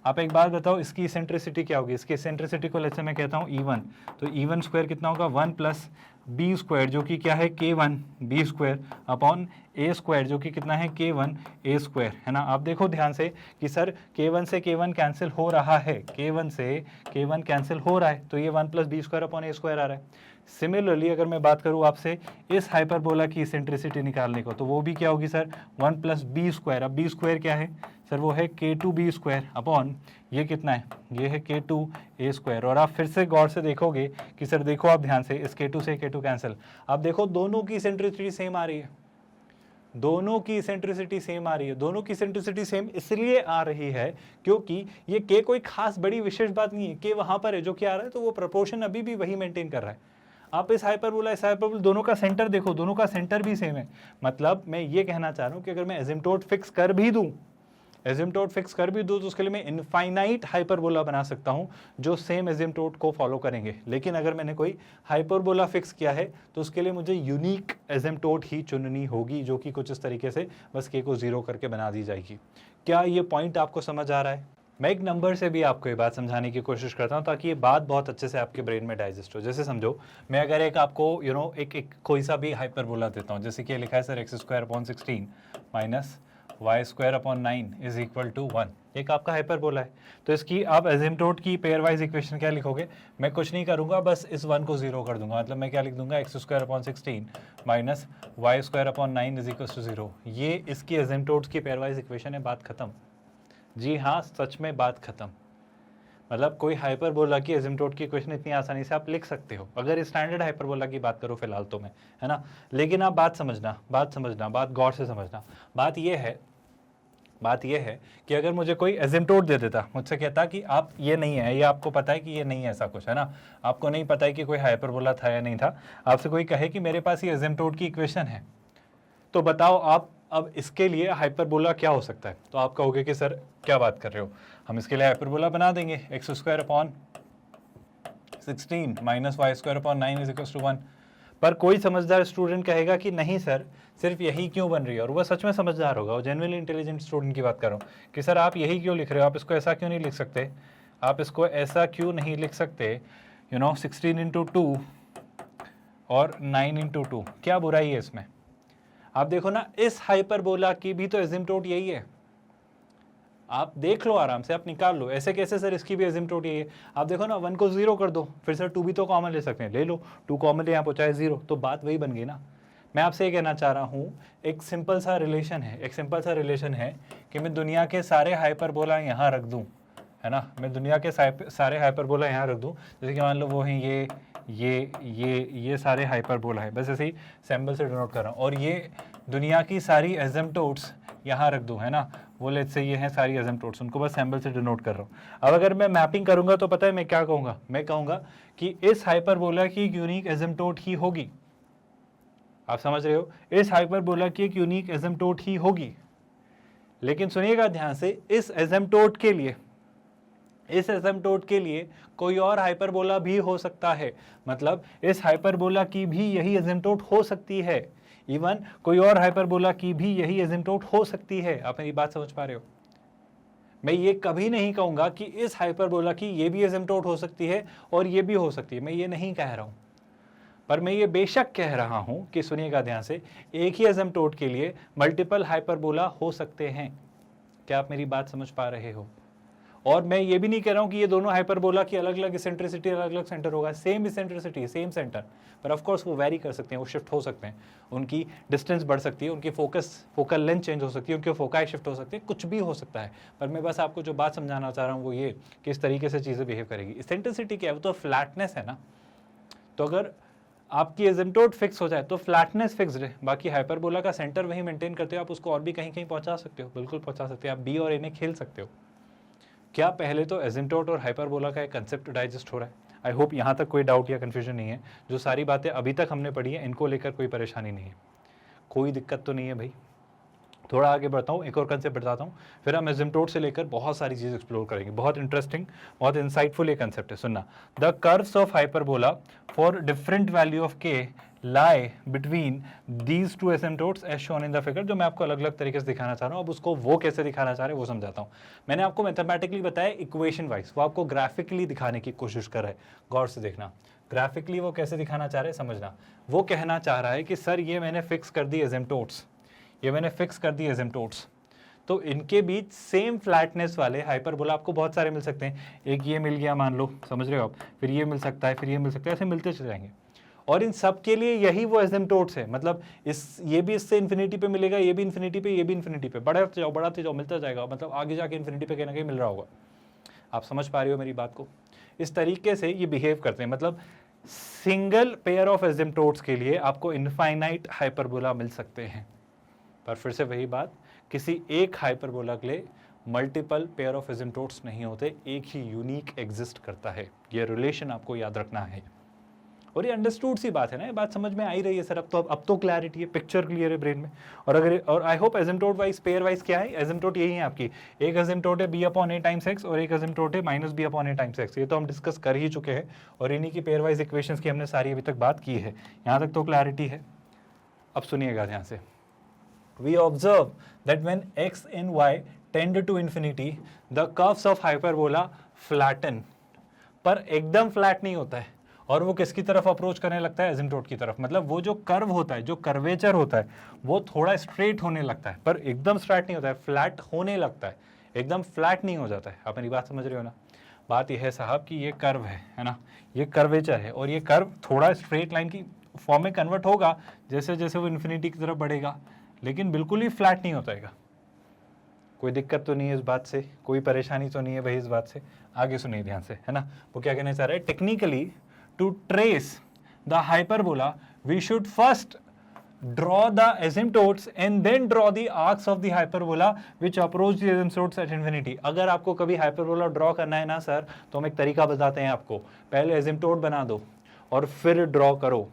आप एक बात बताओ, इसकी इसेंट्रिसिटी क्या होगी? इसकी इसेंट्रिसिटी को लेट्स से मैं कहता हूँ E1, तो E1 स्क्वायर कितना होगा 1 प्लस बी स्क्वायर जो कि क्या है k1 b square upon a square जो कि कितना है k1 a स्क्वायर, है ना। आप देखो ध्यान से कि सर k1 से k1 कैंसिल हो रहा है, k1 से k1 कैंसिल हो रहा है, तो ये 1 plus B square upon a square आ रहा है। सिमिलरली अगर मैं बात करूँ आपसे इस हाइपरबोला की इसेंट्रिसिटी निकालने को, तो वो भी क्या होगी सर 1 प्लस बी स्क्वायर। अब बी स्क्वायर क्या है सर, वो है k2 बी स्क्वायर अपॉन ये कितना है, ये है k2 a स्क्वायर। और आप फिर से गौर से देखोगे कि सर देखो आप ध्यान से, इस k2 से k2 कैंसिल, आप देखो दोनों की इसेंट्रिसिटी सेम आ रही है, दोनों की इसेंट्रिसिटी सेम आ रही है। दोनों की इसेंट्रिसिटी सेम इसलिए आ रही है क्योंकि ये k कोई खास बड़ी विशेष बात नहीं है, k वहां पर है जो कि आ रहा है, तो वो प्रोपोर्शन अभी भी वही मेंटेन कर रहा है। आप इस हाइपरबोला दोनों का सेंटर देखो, दोनों का सेंटर भी सेम है। मतलब मैं ये कहना चाह रहा हूं कि अगर मैं एसिम्प्टोट फिक्स कर भी दूं तो उसके लिए मैं इनफाइनाइट हाइपरबोला बना सकता हूं जो सेम एसिम्प्टोट को फॉलो करेंगे। लेकिन अगर मैंने कोई हाइपरबोला फिक्स किया है तो उसके लिए मुझे यूनिक एसिम्प्टोट ही चुननी होगी जो कि कुछ इस तरीके से बस k को जीरो करके बना दी जाएगी। क्या ये पॉइंट आपको समझ आ रहा है? मैं एक नंबर से भी आपको ये बात समझाने की कोशिश करता हूँ ताकि ये बात बहुत अच्छे से आपके ब्रेन में डाइजेस्ट हो। जैसे समझो, मैं अगर एक आपको एक कोई सा भी हाइपरबोला देता हूँ, जैसे कि लिखा है sir x square upon 16 minus Y square upon 9 is equal to 1, एक आपका हाइपरबोला है। तो इसकी आप एसिम्प्टोट की पेयर वाइज इक्वेशन क्या लिखोगे? मैं कुछ नहीं करूँगा, बस इस 1 को जीरो कर दूंगा। मतलब मैं क्या लिख दूंगा, X square upon 16 minus Y square upon 9 is equal to 0। ये इसकी एसिम्प्टोट्स की पेयर वाइज इक्वेशन है, बात खत्म। जी हाँ, सच में बात खत्म। मतलब कोई हाइपरबोला की एसिम्प्टोट की इक्वेशन इतनी आसानी से आप लिख सकते हो, अगर स्टैंडर्ड हाइपरबोला की बात करो फिलहाल तो मैं, है ना। लेकिन आप बात समझना, बात गौर से समझना। बात यह है कि अगर मुझे कोई एसिम्प्टोट दे देता, मुझसे कहता कि आप ये नहीं है, ये आपको पता है कि ये नहीं है, ऐसा कुछ है ना, आपको नहीं पता है कि कोई हाइपरबोला था या नहीं था, आपसे कोई कहे कि मेरे पास ये एसिम्प्टोट की इक्वेशन है, तो बताओ आप अब इसके लिए हाइपरबोला क्या हो सकता है? तो आप कहोगे कि सर क्या बात कर रहे हो, हम इसके लिए हाइपरबोला बना देंगे, x square upon 16 minus Y square upon 9 is equal to 1। पर कोई समझदार स्टूडेंट कहेगा कि नहीं सर, सिर्फ यही क्यों बन रही है, और वह सच में समझदार होगा, वो जेन्युइनली इंटेलिजेंट स्टूडेंट की बात कर रहा हूँ कि सर आप यही क्यों लिख रहे हो, आप इसको ऐसा क्यों नहीं लिख सकते, आप इसको ऐसा क्यों नहीं लिख सकते, 16 इंटू 2 और 9 इंटू 2, क्या बुराई है इसमें? आप देखो ना, इस हाइपरबोला की भी तो एसिम्प्टोट यही है, आप देख लो आराम से, आप निकाल लो। ऐसे कैसे सर, इसकी भी एसिम्प्टोट यही है। आप देखो ना, 1 को जीरो कर दो, फिर सर 2 भी तो कॉमन ले सकते हैं, ले लो, 2 कॉमन ले यहाँ पहुँचाए 0, तो बात वही बन गई ना। मैं आपसे ये कहना चाह रहा हूँ, एक सिंपल सा रिलेशन है कि मैं दुनिया के सारे हाइपरबोला यहाँ रख दूँ, है ना, मैं दुनिया के सारे हाइपरबोला यहाँ रख दूँ, जैसे कि मान लो वो हैं ये सारे हाइपरबोला है, बस ऐसे ही सिंबल से डिनोट कर रहा हूँ, और ये दुनिया की सारी एसिम्प्टोट्स यहाँ रख दूँ, है ना, वो लेट्स से ये हैं सारी एसिम्प्टोट्स, उनको बस सिंबल से डिनोट कर रहा हूँ। अब अगर मैं मैपिंग करूँगा तो पता है मैं क्या कहूँगा, मैं कहूँगा कि इस हाइपरबोला की एक यूनिक एसिम्प्टोट ही होगी। आप समझ रहे हो, इस हाइपरबोला की एक यूनिक एसिम्प्टोट ही होगी। लेकिन सुनिएगा ध्यान से, इस एसिम्प्टोट के लिए इस एसिम्प्टोट के लिए कोई और हाइपरबोला भी हो सकता है, मतलब इस हाइपरबोला की भी यही एसिम्प्टोट हो सकती है, इवन कोई और हाइपरबोला की भी यही एसिम्प्टोट हो सकती है। आप मेरी बात समझ पा रहे हो? मैं ये कभी नहीं कहूंगा कि इस हाइपरबोला की ये भी एसिम्प्टोट हो सकती है और ये भी हो सकती है, मैं ये नहीं कह रहा हूं, पर मैं ये बेशक कह रहा हूं कि सुनिएगा ध्यान से, एक ही एसिम्प्टोट के लिए मल्टीपल हाइपरबोला हो सकते हैं। क्या आप मेरी बात समझ पा रहे हो? और मैं ये भी नहीं कह रहा हूं कि ये दोनों हाइपरबोला की अलग अलग इसेंट्रिसिटी, अलग अलग सेंटर होगा, सेम इसेंट्रिसिटी, सेम सेंटर, पर ऑफ कोर्स वो वेरी कर सकते हैं, वो शिफ्ट हो सकते हैं, उनकी डिस्टेंस बढ़ सकती है, उनकी फोकल लेंथ चेंज हो सकती है, उनके फोकाई शिफ्ट हो सकती है, कुछ भी हो सकता है। पर मैं बस आपको जो बात समझाना चाह रहा हूँ वो ये कि इस तरीके से चीज़ें बिहेव करेगी। इसेंट्रिसिटी क्या है? वो तो फ्लैटनेस है ना। तो अगर आपकी एसिम्प्टोट फिक्स हो जाए तो फ्लैटनेस फिक्स्ड है, बाकी हाइपरबोला का सेंटर वही मेंटेन करते हो, आप उसको और भी कहीं कहीं पहुंचा सकते हो, बिल्कुल पहुंचा सकते हैं, आप बी और ए में खेल सकते हो। क्या पहले तो एसिम्प्टोट और हाइपरबोला का एक कंसेप्ट डाइजेस्ट हो रहा है? आई होप यहाँ तक कोई डाउट या कन्फ्यूजन नहीं है। जो सारी बातें अभी तक हमने पढ़ी है इनको लेकर कोई परेशानी नहीं है, कोई दिक्कत तो नहीं है भाई। थोड़ा आगे बढ़ता हूँ, एक और कंसेप्ट बताता हूँ, फिर हम एसिम्प्टोट से लेकर बहुत सारी चीज़ एक्सप्लोर करेंगे। बहुत इंटरेस्टिंग, बहुत इंसाइटफुल ये कंसेप्ट है, सुनना। The curves of hyperbola for different value of k lie between these two asymptotes as shown in the figure. जो मैं आपको अलग अलग तरीके से दिखाना चाह रहा हूँ, अब उसको वो कैसे दिखाना चाह रहे हैं वो समझाता हूँ। मैंने आपको मैथमेटिकली बताया इक्वेशन वाइज, वो आपको ग्राफिकली दिखाने की कोशिश कर रहा है, गौर से देखना। ग्राफिकली वो कैसे दिखाना चाह रहे हैं समझना। वो कहना चाह रहा है कि सर ये मैंने फिक्स कर दी एसिम्प्टोट्स, ये मैंने फिक्स कर दी एसिम्प्टोट्स, तो इनके बीच सेम फ्लैटनेस वाले हाइपरबोला आपको बहुत सारे मिल सकते हैं। एक ये मिल गया मान लो, समझ रहे हो आप, फिर ये मिल सकता है, फिर ये मिल सकता है, ऐसे मिलते चले जाएंगे। और इन सब के लिए यही वो एसिम्प्टोट्स है, मतलब ये भी इससे इन्फिनिटी पे मिलेगा, ये भी इन्फिनिटी पे, ये भी इन्फिनिटी पे, बढ़ाते जाओ मिलता जाएगा, मतलब आगे जाके इन्फिनिटी पे कहीं ना कहीं मिल रहा होगा। आप समझ पा रहे हो मेरी बात को? इस तरीके से ये बिहेव करते हैं, मतलब सिंगल पेयर ऑफ एसिम्प्टोट्स के लिए आपको इनफाइनाइट हाइपरबोला मिल सकते हैं। पर फिर से वही बात, किसी एक हाइपरबोला के लिए मल्टीपल पेयर ऑफ एसिम्प्टोट्स नहीं होते, एक ही यूनिक एग्जिस्ट करता है। ये रिलेशन आपको याद रखना है, और ये अंडरस्टूड सी बात है ना, ये बात समझ में आ ही रही है सर। अब तो क्लैरिटी है, पिक्चर क्लियर है ब्रेन में। और I hope asymptote wise, pair wise क्या है, एसिम्प्टोट यही है आपकी, एक एसिम्प्टोट है b upon a times x और एक एसिम्प्टोट है minus b upon a times x। ये तो हम डिस्कस कर ही चुके हैं, और इन्हीं की पेयर वाइज इक्वेशंस की हमने सारी अभी तक बात की है, यहाँ तक तो क्लैरिटी है। अब सुनिएगा ध्यान से। We observe that when x and y tend to infinity, the curves of hyperbola flatten, पर एकदम फ्लैट नहीं होता है, और वो किसकी तरफ अप्रोच करने लगता है? एसिम्प्टोट की तरफ। मतलब वो जो कर्व होता है, जो कर्वेचर होता है, वो थोड़ा स्ट्रेट होने लगता है, पर एकदम स्ट्रेट नहीं होता है, फ्लैट होने लगता है, एकदम फ्लैट नहीं हो जाता है। आप मेरी बात समझ रहे हो ना? बात यह है साहब कि ये कर्व है ना, ये कर्वेचर है, और ये कर्व थोड़ा स्ट्रेट लाइन की फॉर्म में कन्वर्ट होगा जैसे जैसे वो इन्फिनिटी की तरफ बढ़ेगा, लेकिन बिल्कुल ही फ्लैट नहीं होता है। कोई दिक्कत तो नहीं है इस बात से, कोई परेशानी तो नहीं है भाई इस बात से? आगे सुनिए ध्यान से, है ना। वो क्या कहना चाह रहे हैं? Technically to trace the hyperbola we should first draw the asymptotes and then draw the arcs of the hyperbola which approach the asymptotes at infinity। अगर आपको कभी हाइपरबोला ड्रॉ करना है ना सर, तो हम एक तरीका बताते हैं आपको। पहले एसिम्प्टोट बना दो और फिर ड्रॉ करो,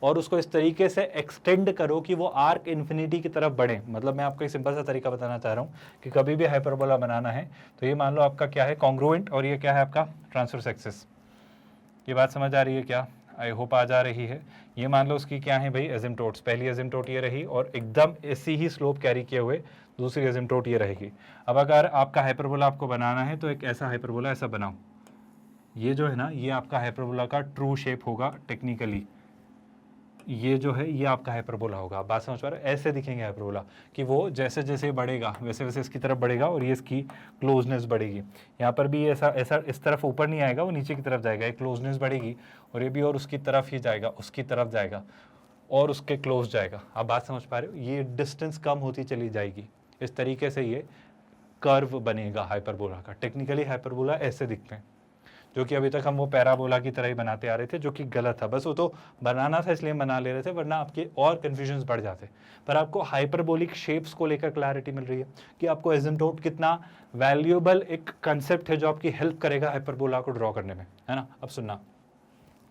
और उसको इस तरीके से एक्सटेंड करो कि वो आर्क इन्फिनिटी की तरफ बढ़े। मतलब मैं आपको एक सिंपल सा तरीका बताना चाह रहा हूँ कि कभी भी हाइपरबोला बनाना है तो ये मान लो आपका क्या है, कॉन्ग्रुएंट, और ये क्या है आपका ट्रांसवर्स एक्सिस। ये बात समझ आ रही है क्या? आई होप आ जा रही है। ये मान लो उसकी क्या है भाई, एसिम्प्टोट्स। पहली एसिम्प्टोट ये रही, और एकदम ऐसी ही स्लोप कैरी किए हुए दूसरी एसिम्प्टोट ये रहेगी। अब अगर आपका हाइपरबोला आपको बनाना है तो एक ऐसा हाइपरबोला ऐसा बनाओ, ये जो है ना, ये आपका हाइपरबोला का ट्रू शेप होगा टेक्निकली। ये जो है ये आपका हाइपरबोला होगा। आप बात समझ पा रहे हो? ऐसे दिखेंगे हाइपरबोला कि वो जैसे जैसे बढ़ेगा वैसे वैसे इसकी तरफ बढ़ेगा, और ये इसकी क्लोजनेस बढ़ेगी। यहाँ पर भी ऐसा ऐसा इस तरफ ऊपर नहीं आएगा, वो नीचे की तरफ जाएगा, एक क्लोजनेस बढ़ेगी, और ये भी और उसकी तरफ ही जाएगा, उसकी तरफ जाएगा और उसके क्लोज जाएगा। आप बात समझ पा रहे हो? ये डिस्टेंस कम होती चली जाएगी। इस तरीके से ये कर्व बनेगा हाइपरबोला का। टेक्निकली हाइपरबोला ऐसे दिखते हैं, जो कि अभी तक हम वो पैराबोला की तरह ही बनाते आ रहे थे, जो कि गलत था। बस वो तो बनाना था इसलिए बना ले रहे थे, वरना आपके और कन्फ्यूजन्स बढ़ जाते। पर आपको हाइपरबोलिक शेप्स को लेकर क्लैरिटी मिल रही है कि आपको एसिम्प्टोट कितना वैल्यूएबल एक कंसेप्ट है जो आपकी हेल्प करेगा हाइपरबोला को ड्रॉ करने में, है ना। अब सुनना,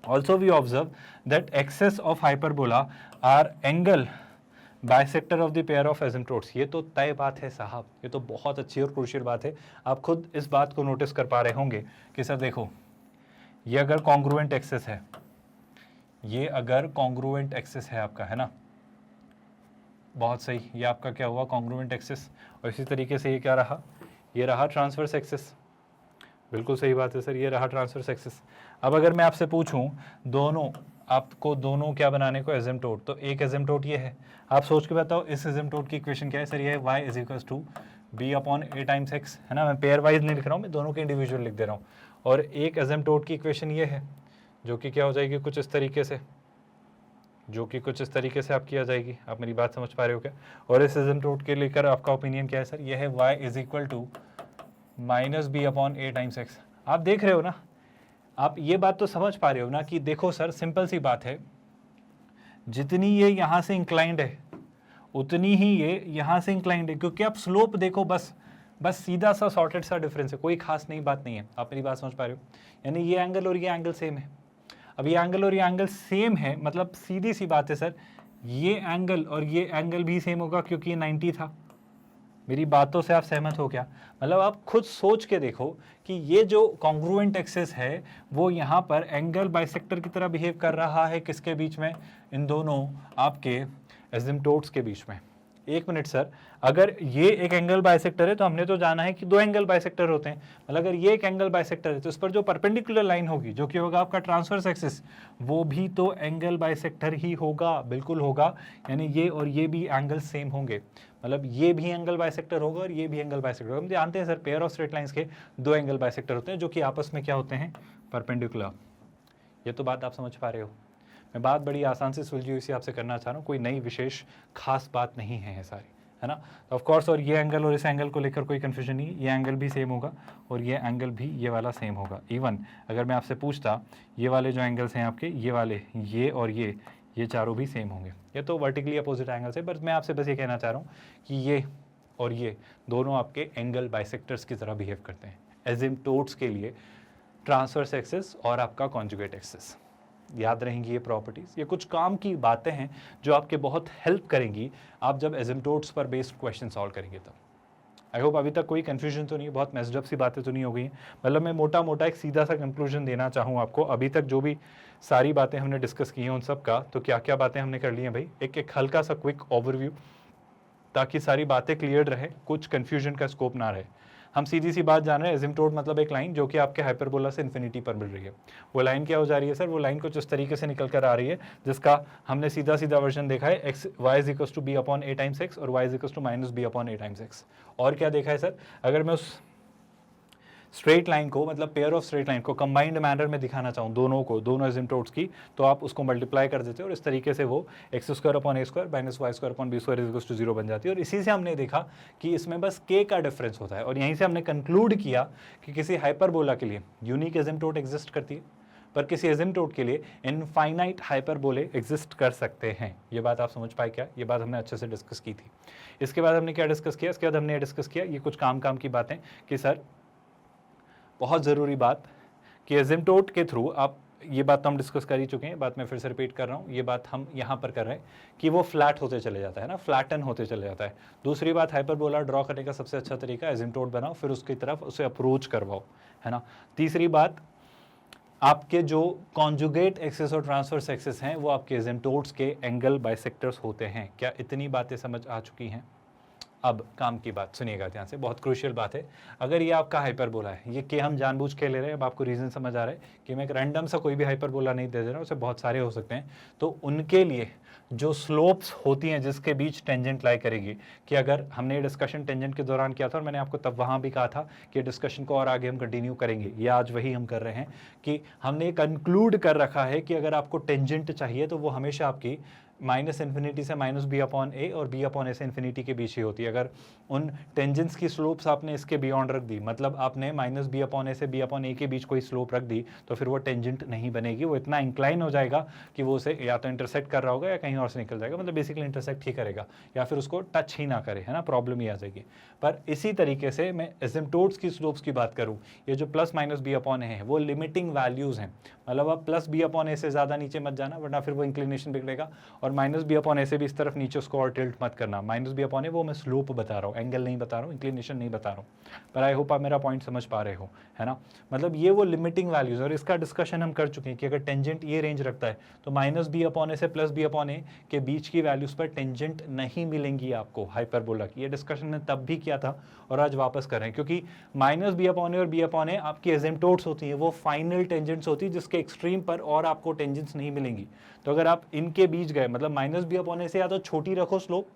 also we observe that axes of hyperbola are angle bisector of the pair of asymptotes, ये तो तय बात है साहब, ये तो बहुत अच्छी और क्रूशियल बात है। आप खुद इस बात को नोटिस कर पा रहे होंगे कि सर देखो, ये अगर कॉन्ग्रुएंट एक्सेस है, ये अगर कॉन्ग्रुएंट एक्सेस है आपका, है ना, बहुत सही, ये आपका क्या हुआ, कॉन्ग्रुएंट एक्सेस। और इसी तरीके से ये क्या रहा, ये रहा ट्रांसवर्स एक्सेस। बिल्कुल सही बात है सर, ये रहा ट्रांसवर्स एक्सेस। अब अगर मैं आपसे पूछूं दोनों, आपको दोनों क्या बनाने को, एसिम्प्टोट, तो एक एसिम्प्टोट ये है, आप सोच के बताओ इस एसिम्प्टोट की इक्वेशन क्या है सर, ये है y is equals to b upon a times x, है ना, मैं पेयर वाइज नहीं लिख रहा हूँ, मैं दोनों के इंडिविजुअल लिख दे रहा हूँ। और एक एसिम्प्टोट की इक्वेशन ये है, जो कि क्या हो जाएगी कुछ इस तरीके से, जो कि कुछ इस तरीके से आपकी आ जाएगी। आप मेरी बात समझ पा रहे हो क्या? और इस एसिम्प्टोट के लेकर आपका ओपिनियन क्या है सर, ये है y is equal to minus b upon a times x. आप देख रहे हो ना, आप ये बात तो समझ पा रहे हो ना कि देखो सर, सिंपल सी बात है, जितनी ये यहाँ से इंक्लाइंड है उतनी ही ये यहाँ से इंक्लाइंड है, क्योंकि आप स्लोप देखो, बस सीधा सा सॉर्टेड सा डिफरेंस है, कोई खास नई बात नहीं है। आप मेरी बात समझ पा रहे हो? यानी ये एंगल और ये एंगल सेम है। अब ये एंगल और ये एंगल सेम है, मतलब सीधी सी बात है सर, ये एंगल और ये एंगल भी सेम होगा, क्योंकि ये 90 था। मेरी बातों से आप सहमत हो क्या? मतलब आप खुद सोच के देखो कि ये जो कॉन्ग्रुएंट एक्सेस है वो यहाँ पर एंगल बाइसेक्टर की तरह बिहेव कर रहा है, किसके बीच में, इन दोनों आपके एसिम्प्टोट्स के बीच में। एक मिनट सर, अगर ये एक एंगल बाइसेक्टर है तो हमने तो जाना है कि दो एंगल बाइसेक्टर होते हैं, मतलब अगर ये एक एंगल बाइसेक्टर है तो इस पर जो परपेंडिकुलर लाइन होगी, जो कि होगा आपका ट्रांसवर्स एक्सिस, वो भी तो एंगल बाइसेक्टर ही होगा, बिल्कुल होगा। यानी ये और ये भी एंगल सेम होंगे, मतलब ये भी एंगल बाइसेक्टर होगा और ये भी एंगल बाइसेक्टर होगा। हम जानते हैं sir, pair of straight lines के दो एंगल बाइसेक्टर होते हैं, जो कि आपस में क्या होते हैं, परपेंडिकुलर। ये तो बात आप समझ पा रहे हो। मैं बात बड़ी आसान से सुलझी हुई सी आपसे करना चाह रहा हूँ, कोई नई विशेष खास बात नहीं है सारी, है ना। ऑफ कोर्स, और ये एंगल और इस एंगल को लेकर कोई कन्फ्यूजन नहीं, ये एंगल भी सेम होगा और ये एंगल भी ये वाला सेम होगा। इवन अगर मैं आपसे पूछता, ये वाले जो एंगल्स हैं आपके, ये वाले, ये और ये चारों भी सेम होंगे। ये तो वर्टिकली अपोजिट एंगल्स है, बट मैं आपसे बस ये कहना चाह रहा हूँ कि ये और ये दोनों आपके एंगल बाइसेक्टर्स की तरह बिहेव करते हैं एसिम्प्टोट्स के लिए, ट्रांसवर्स एक्सिस और आपका कॉन्जुगेट एक्सिस। याद रहेंगी ये प्रॉपर्टीज़, ये कुछ काम की बातें हैं जो आपके बहुत हेल्प करेंगी आप जब एसिम्प्टोट्स पर बेस्ड क्वेश्चन सॉल्व करेंगे तब। आई होप अभी तक कोई कन्फ्यूजन तो नहीं है, बहुत मेस्ड अप सी बातें तो नहीं हो गई हैं। मतलब मैं मोटा मोटा एक सीधा सा कंक्लूजन देना चाहूँ आपको, अभी तक जो भी सारी बातें हमने डिस्कस की हैं उन सब का, तो क्या क्या बातें हमने कर ली हैं भाई, एक हल्का सा क्विक ओवरव्यू, ताकि सारी बातें क्लियर रहे, कुछ कन्फ्यूजन का स्कोप ना रहे। हम सीधी सी बात जान रहे हैं, एसिम्प्टोट मतलब एक लाइन जो कि आपके हाइपरबोला से इन्फिनिटी पर मिल रही है। वो लाइन क्या हो जा रही है सर, वो लाइन कुछ इस तरीके से निकल कर आ रही है, जिसका हमने सीधा सीधा वर्जन देखा है, x y is equals to b upon a times x और y is equals to minus b upon a times x. और क्या देखा है सर, अगर मैं उस स्ट्रेट लाइन को, मतलब पेयर ऑफ स्ट्रेट लाइन को कंबाइंड मैनर में दिखाना चाहूँ दोनों को, दोनों एसिम्प्टोट्स की, तो आप उसको मल्टीप्लाई कर देते हो और इस तरीके से वो x square upon a square minus Y square upon b square is equals to 0 बन जाती है। और इसी से हमने देखा कि इसमें बस के का डिफरेंस होता है, और यहीं से हमने कंक्लूड किया कि किसी हाइपरबोला के लिए यूनिक एसिम्प्टोट एग्जिस्ट करती है, पर किसी एसिम्प्टोट के लिए इनफाइनाइट हाइपरबोले एग्जिस्ट कर सकते हैं। ये बात आप समझ पाए क्या? ये बात हमने अच्छे से डिस्कस की थी। इसके बाद हमने क्या डिस्कस किया, इसके बाद हमने डिस्कस किया ये कुछ काम की बातें कि सर बहुत ज़रूरी बात कि एसिम्प्टोट के थ्रू आप, ये बात तो हम डिस्कस कर ही चुके हैं, बात मैं फिर से रिपीट कर रहा हूँ, ये बात हम यहाँ पर कर रहे हैं कि वो फ्लैट होते चले जाता है ना, फ्लैटन होते चले जाता है। दूसरी बात, हाइपरबोला ड्रॉ करने का सबसे अच्छा तरीका एसिम्प्टोट बनाओ, फिर उसकी तरफ उसे अप्रोच करवाओ, है ना। तीसरी बात, आपके जो कॉन्जुगेट एक्सिस और ट्रांसवर्स एक्सिस हैं वो आपके एसिम्प्टोट्स के एंगल बाइसेक्टर्स होते हैं। क्या इतनी बातें समझ आ चुकी हैं? अब काम की बात सुनिएगा ध्यान से, बहुत क्रूशियल बात है। अगर ये आपका हाइपरबोला है, ये के हम जानबूझ के ले रहे हैं, अब आपको रीज़न समझ आ रहा है कि मैं एक रैंडम सा कोई भी हाइपरबोला नहीं दे रहा हूँ, उससे बहुत सारे हो सकते हैं। तो उनके लिए जो स्लोप्स होती हैं जिसके बीच टेंजेंट लाई करेगी, कि अगर हमने ये डिस्कशन टेंजेंट के दौरान किया था और मैंने आपको तब वहाँ भी कहा था कि डिस्कशन को और आगे हम कंटिन्यू करेंगे, ये आज वही हम कर रहे हैं कि हमने कंक्लूड कर रखा है कि अगर आपको टेंजेंट चाहिए तो वो हमेशा आपकी माइनस इन्फिनिटी से माइनस बी अपॉन ए और बी अपॉन ए से इन्फिनिटी के बीच ही होती है। अगर उन टेंजेंट्स की स्लोप्स आपने इसके बियॉन्ड रख दी, मतलब आपने माइनस बी अपॉन ए से बी अपॉन ए के बीच कोई स्लोप रख दी, तो फिर वो टेंजेंट नहीं बनेगी, वो इतना इंक्लाइन हो जाएगा कि वो उसे या तो इंटरसेक्ट कर रहा होगा या कहीं और से निकल जाएगा, मतलब बेसिकली इंटरसेक्ट ही करेगा या फिर उसको टच ही ना करे, है ना, प्रॉब्लम ही आ जाएगी। पर इसी तरीके से मैं एसिम्प्टोट्स की स्लोप्स की बात करूँ, ये जो plus minus b upon a है वो लिमिटिंग वैल्यूज़ हैं, मतलब आप प्लस बी अपॉन ए से ज़्यादा नीचे मत जाना, वरना फिर वो इंक्लिनेशन बिगड़ेगा, और माइनस बी अपॉन ए से भी इस तरफ नीचे उसको और टिल्ट मत करना। माइनस बी अपॉन ए वो मैं स्लोप बता रहा हूँ, एंगल नहीं बता रहा हूँ, इंक्लिनेशन नहीं बता रहा हूँ, पर आई होप आप मेरा पॉइंट समझ पा रहे हो, है ना। मतलब ये वो लिमिटिंग वैल्यूज, और इसका डिस्कशन हम कर चुके हैं कि अगर टेंजेंट ये रेंज रखता है तो माइनस बी अपॉन ए से प्लस बी अपॉन ए के बीच की वैल्यूज पर टेंजेंट नहीं मिलेंगी आपको हाइपरबोला की। ये डिस्कशन ने तब भी किया था और आज वापस कर रहे हैं, क्योंकि माइनस बी अपॉन ए और बी अपॉन ए आपकी एजेंटोड्स होती हैं, वो फाइनल टेंजेंट्स होती है जिसके एक्सट्रीम पर और आपको टेंजेंट्स नहीं मिलेंगी। तो अगर आप इनके बीच गए, मतलब माइनस बी अपॉन ए से या तो छोटी रखो स्लोप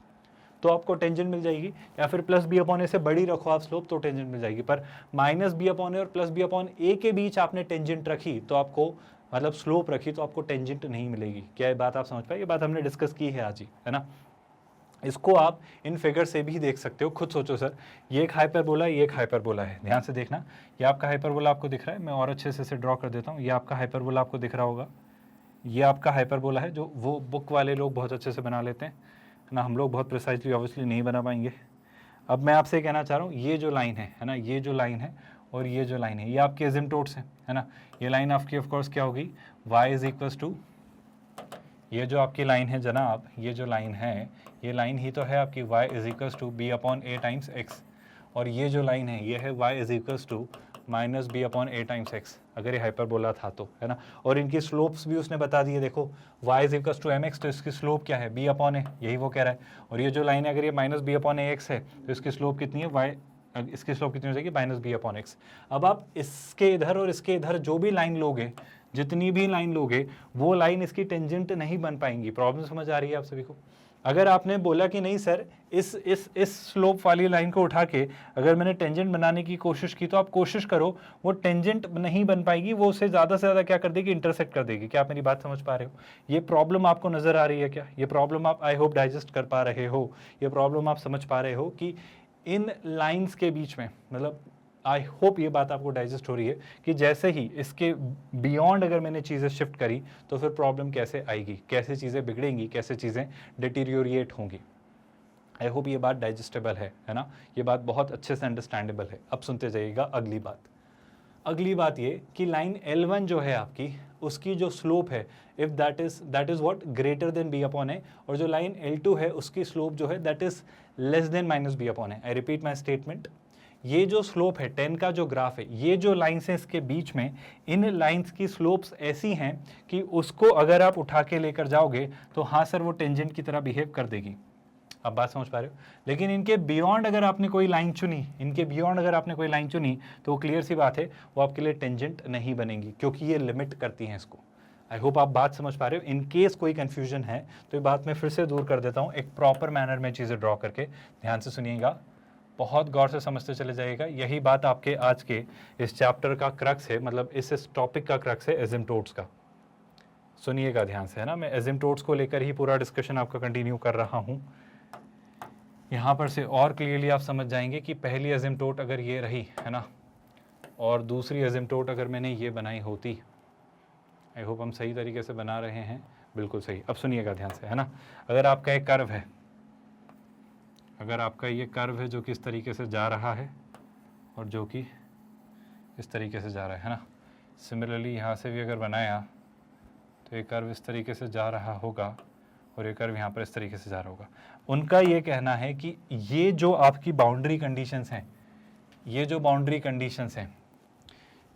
तो आपको टेंजेंट मिल जाएगी, या फिर प्लस बी अपॉन ए से बड़ी रखो आप स्लोप तो टेंजेंट मिल जाएगी। पर माइनस बी अपॉन ए और प्लस बी अपॉन ए के बीच आपने टेंजेंट रखी तो आपको, मतलब स्लोप रखी तो आपको टेंजेंट नहीं मिलेगी। क्या ये बात आप समझ पाए? ये बात हमने डिस्कस की है आज ही, है ना। इसको आप इन फिगर से भी देख सकते हो, खुद सोचो सर, ये एक हाइपरबोला है, ये एक हाइपरबोला है, ध्यान से देखना। ये आपका हाइपरबोला आपको दिख रहा है, मैं और अच्छे से इसे ड्रॉ कर देता हूँ। ये आपका हाइपरबोला आपको दिख रहा होगा, ये आपका हाइपरबोला है, जो वो बुक वाले लोग बहुत अच्छे से बना लेते हैं, है ना। हम लोग बहुत प्रिसाइजली ऑब्वियसली नहीं बना पाएंगे। अब मैं आपसे कहना चाह रहा हूँ, ये जो लाइन है ना, ये जो लाइन है और ये जो लाइन है, ये आपके एजिम्प्टोट्स हैं, है ना। ये लाइन आपकी ऑफकोर्स क्या होगी, y इज इक्वल्स टू, ये जो आपकी लाइन है जनाब, ये जो लाइन है, ये लाइन ही तो है आपकी y is equals to b upon a times x, और ये जो लाइन है ये है y is equals to minus b upon a times x, अगर ये हाइपरबोला था तो, है ना। और इनकी स्लोप्स भी उसने बता दी है, देखो y is equals to m x, तो इसकी स्लोप क्या है, b अपॉन ए, यही वो कह रहा है। और ये जो लाइन है, अगर ये माइनस बी अपॉन ए एक्स है तो इसकी स्लोप कितनी है, y, इसकी स्लोप कितनी हो जाएगी, माइनस बी अपॉन एक्स। अब आप इसके इधर और इसके इधर जो भी लाइन लोगे, जितनी भी लाइन लोगे, वो लाइन इसकी टेंजेंट नहीं बन पाएंगी। प्रॉब्लम समझ आ रही है आप सभी को? अगर आपने बोला कि नहीं सर, इस स्लोप वाली लाइन को उठा के अगर मैंने टेंजेंट बनाने की कोशिश की, तो आप कोशिश करो, वो टेंजेंट नहीं बन पाएगी, वो उसे ज़्यादा से ज़्यादा क्या कर देगी, इंटरसेक्ट कर देगी। क्या आप मेरी बात समझ पा रहे हो? ये प्रॉब्लम आपको नज़र आ रही है क्या? ये प्रॉब्लम आप आई होप डाइजेस्ट कर पा रहे हो, ये प्रॉब्लम आप समझ पा रहे हो कि इन लाइन्स के बीच में, मतलब आई होप ये बात आपको डाइजेस्ट हो रही है कि जैसे ही इसके बियॉन्ड अगर मैंने चीज़ें शिफ्ट करी तो फिर प्रॉब्लम कैसे आएगी, कैसे चीज़ें बिगड़ेंगी, कैसे चीज़ें डिटीरियोरिएट होंगी। आई होप ये बात डाइजेस्टेबल है ना, ये बात बहुत अच्छे से अंडरस्टैंडेबल है। अब सुनते जाइएगा अगली बात। अगली बात ये कि लाइन L1 जो है आपकी, उसकी जो स्लोप है, if that is what greater than b upon a, और जो लाइन L2 है उसकी स्लोप जो है that is less than minus b upon a. I repeat my statement, ये जो स्लोप है 10 का जो ग्राफ है, ये जो लाइन्स है इसके बीच में, इन लाइन्स की स्लोप्स ऐसी हैं कि उसको अगर आप उठा के लेकर जाओगे तो हाँ सर वो टेंजेंट की तरह बिहेव कर देगी। आप बात समझ पा रहे हो? लेकिन इनके बियॉन्ड अगर आपने कोई लाइन चुनी, इनके बियॉन्ड अगर आपने कोई लाइन चुनी तो वो क्लियर सी बात है, वो आपके लिए टेंजेंट नहीं बनेगी, क्योंकि ये लिमिट करती हैं इसको। आई होप आप बात समझ पा रहे हो। इन केस कोई कन्फ्यूजन है तो ये बात मैं फिर से दूर कर देता हूँ एक प्रॉपर मैनर में चीज़ें ड्रॉ करके। ध्यान से सुनिएगा, बहुत गौर से समझते चले जाइएगा। यही बात आपके आज के इस चैप्टर का क्रक्स है, मतलब इस टॉपिक का क्रक्स है एजिम्प्टोट्स का। सुनिएगा ध्यान से, है ना। मैं एजिम्प्टोट्स को लेकर ही पूरा डिस्कशन आपका कंटिन्यू कर रहा हूँ। यहाँ पर से और क्लियरली आप समझ जाएंगे कि पहली एजिम्प्टोट अगर ये रही, है ना, और दूसरी एजिम्प्टोट अगर मैंने ये बनाई होती, आई होप हम सही तरीके से बना रहे हैं, बिल्कुल सही। अब सुनिएगा ध्यान से, है ना। अगर आपका एक कर्व है, अगर आपका ये कर्व है जो कि इस तरीके से जा रहा है और जो कि इस तरीके से जा रहा है ना, सिमिलरली यहाँ से भी अगर बनाया तो ये कर्व इस तरीके से जा रहा होगा और ये कर्व यहाँ पर इस तरीके से जा रहा होगा। उनका ये कहना है कि ये जो आपकी बाउंड्री कंडीशंस हैं, ये जो बाउंड्री कंडीशंस हैं,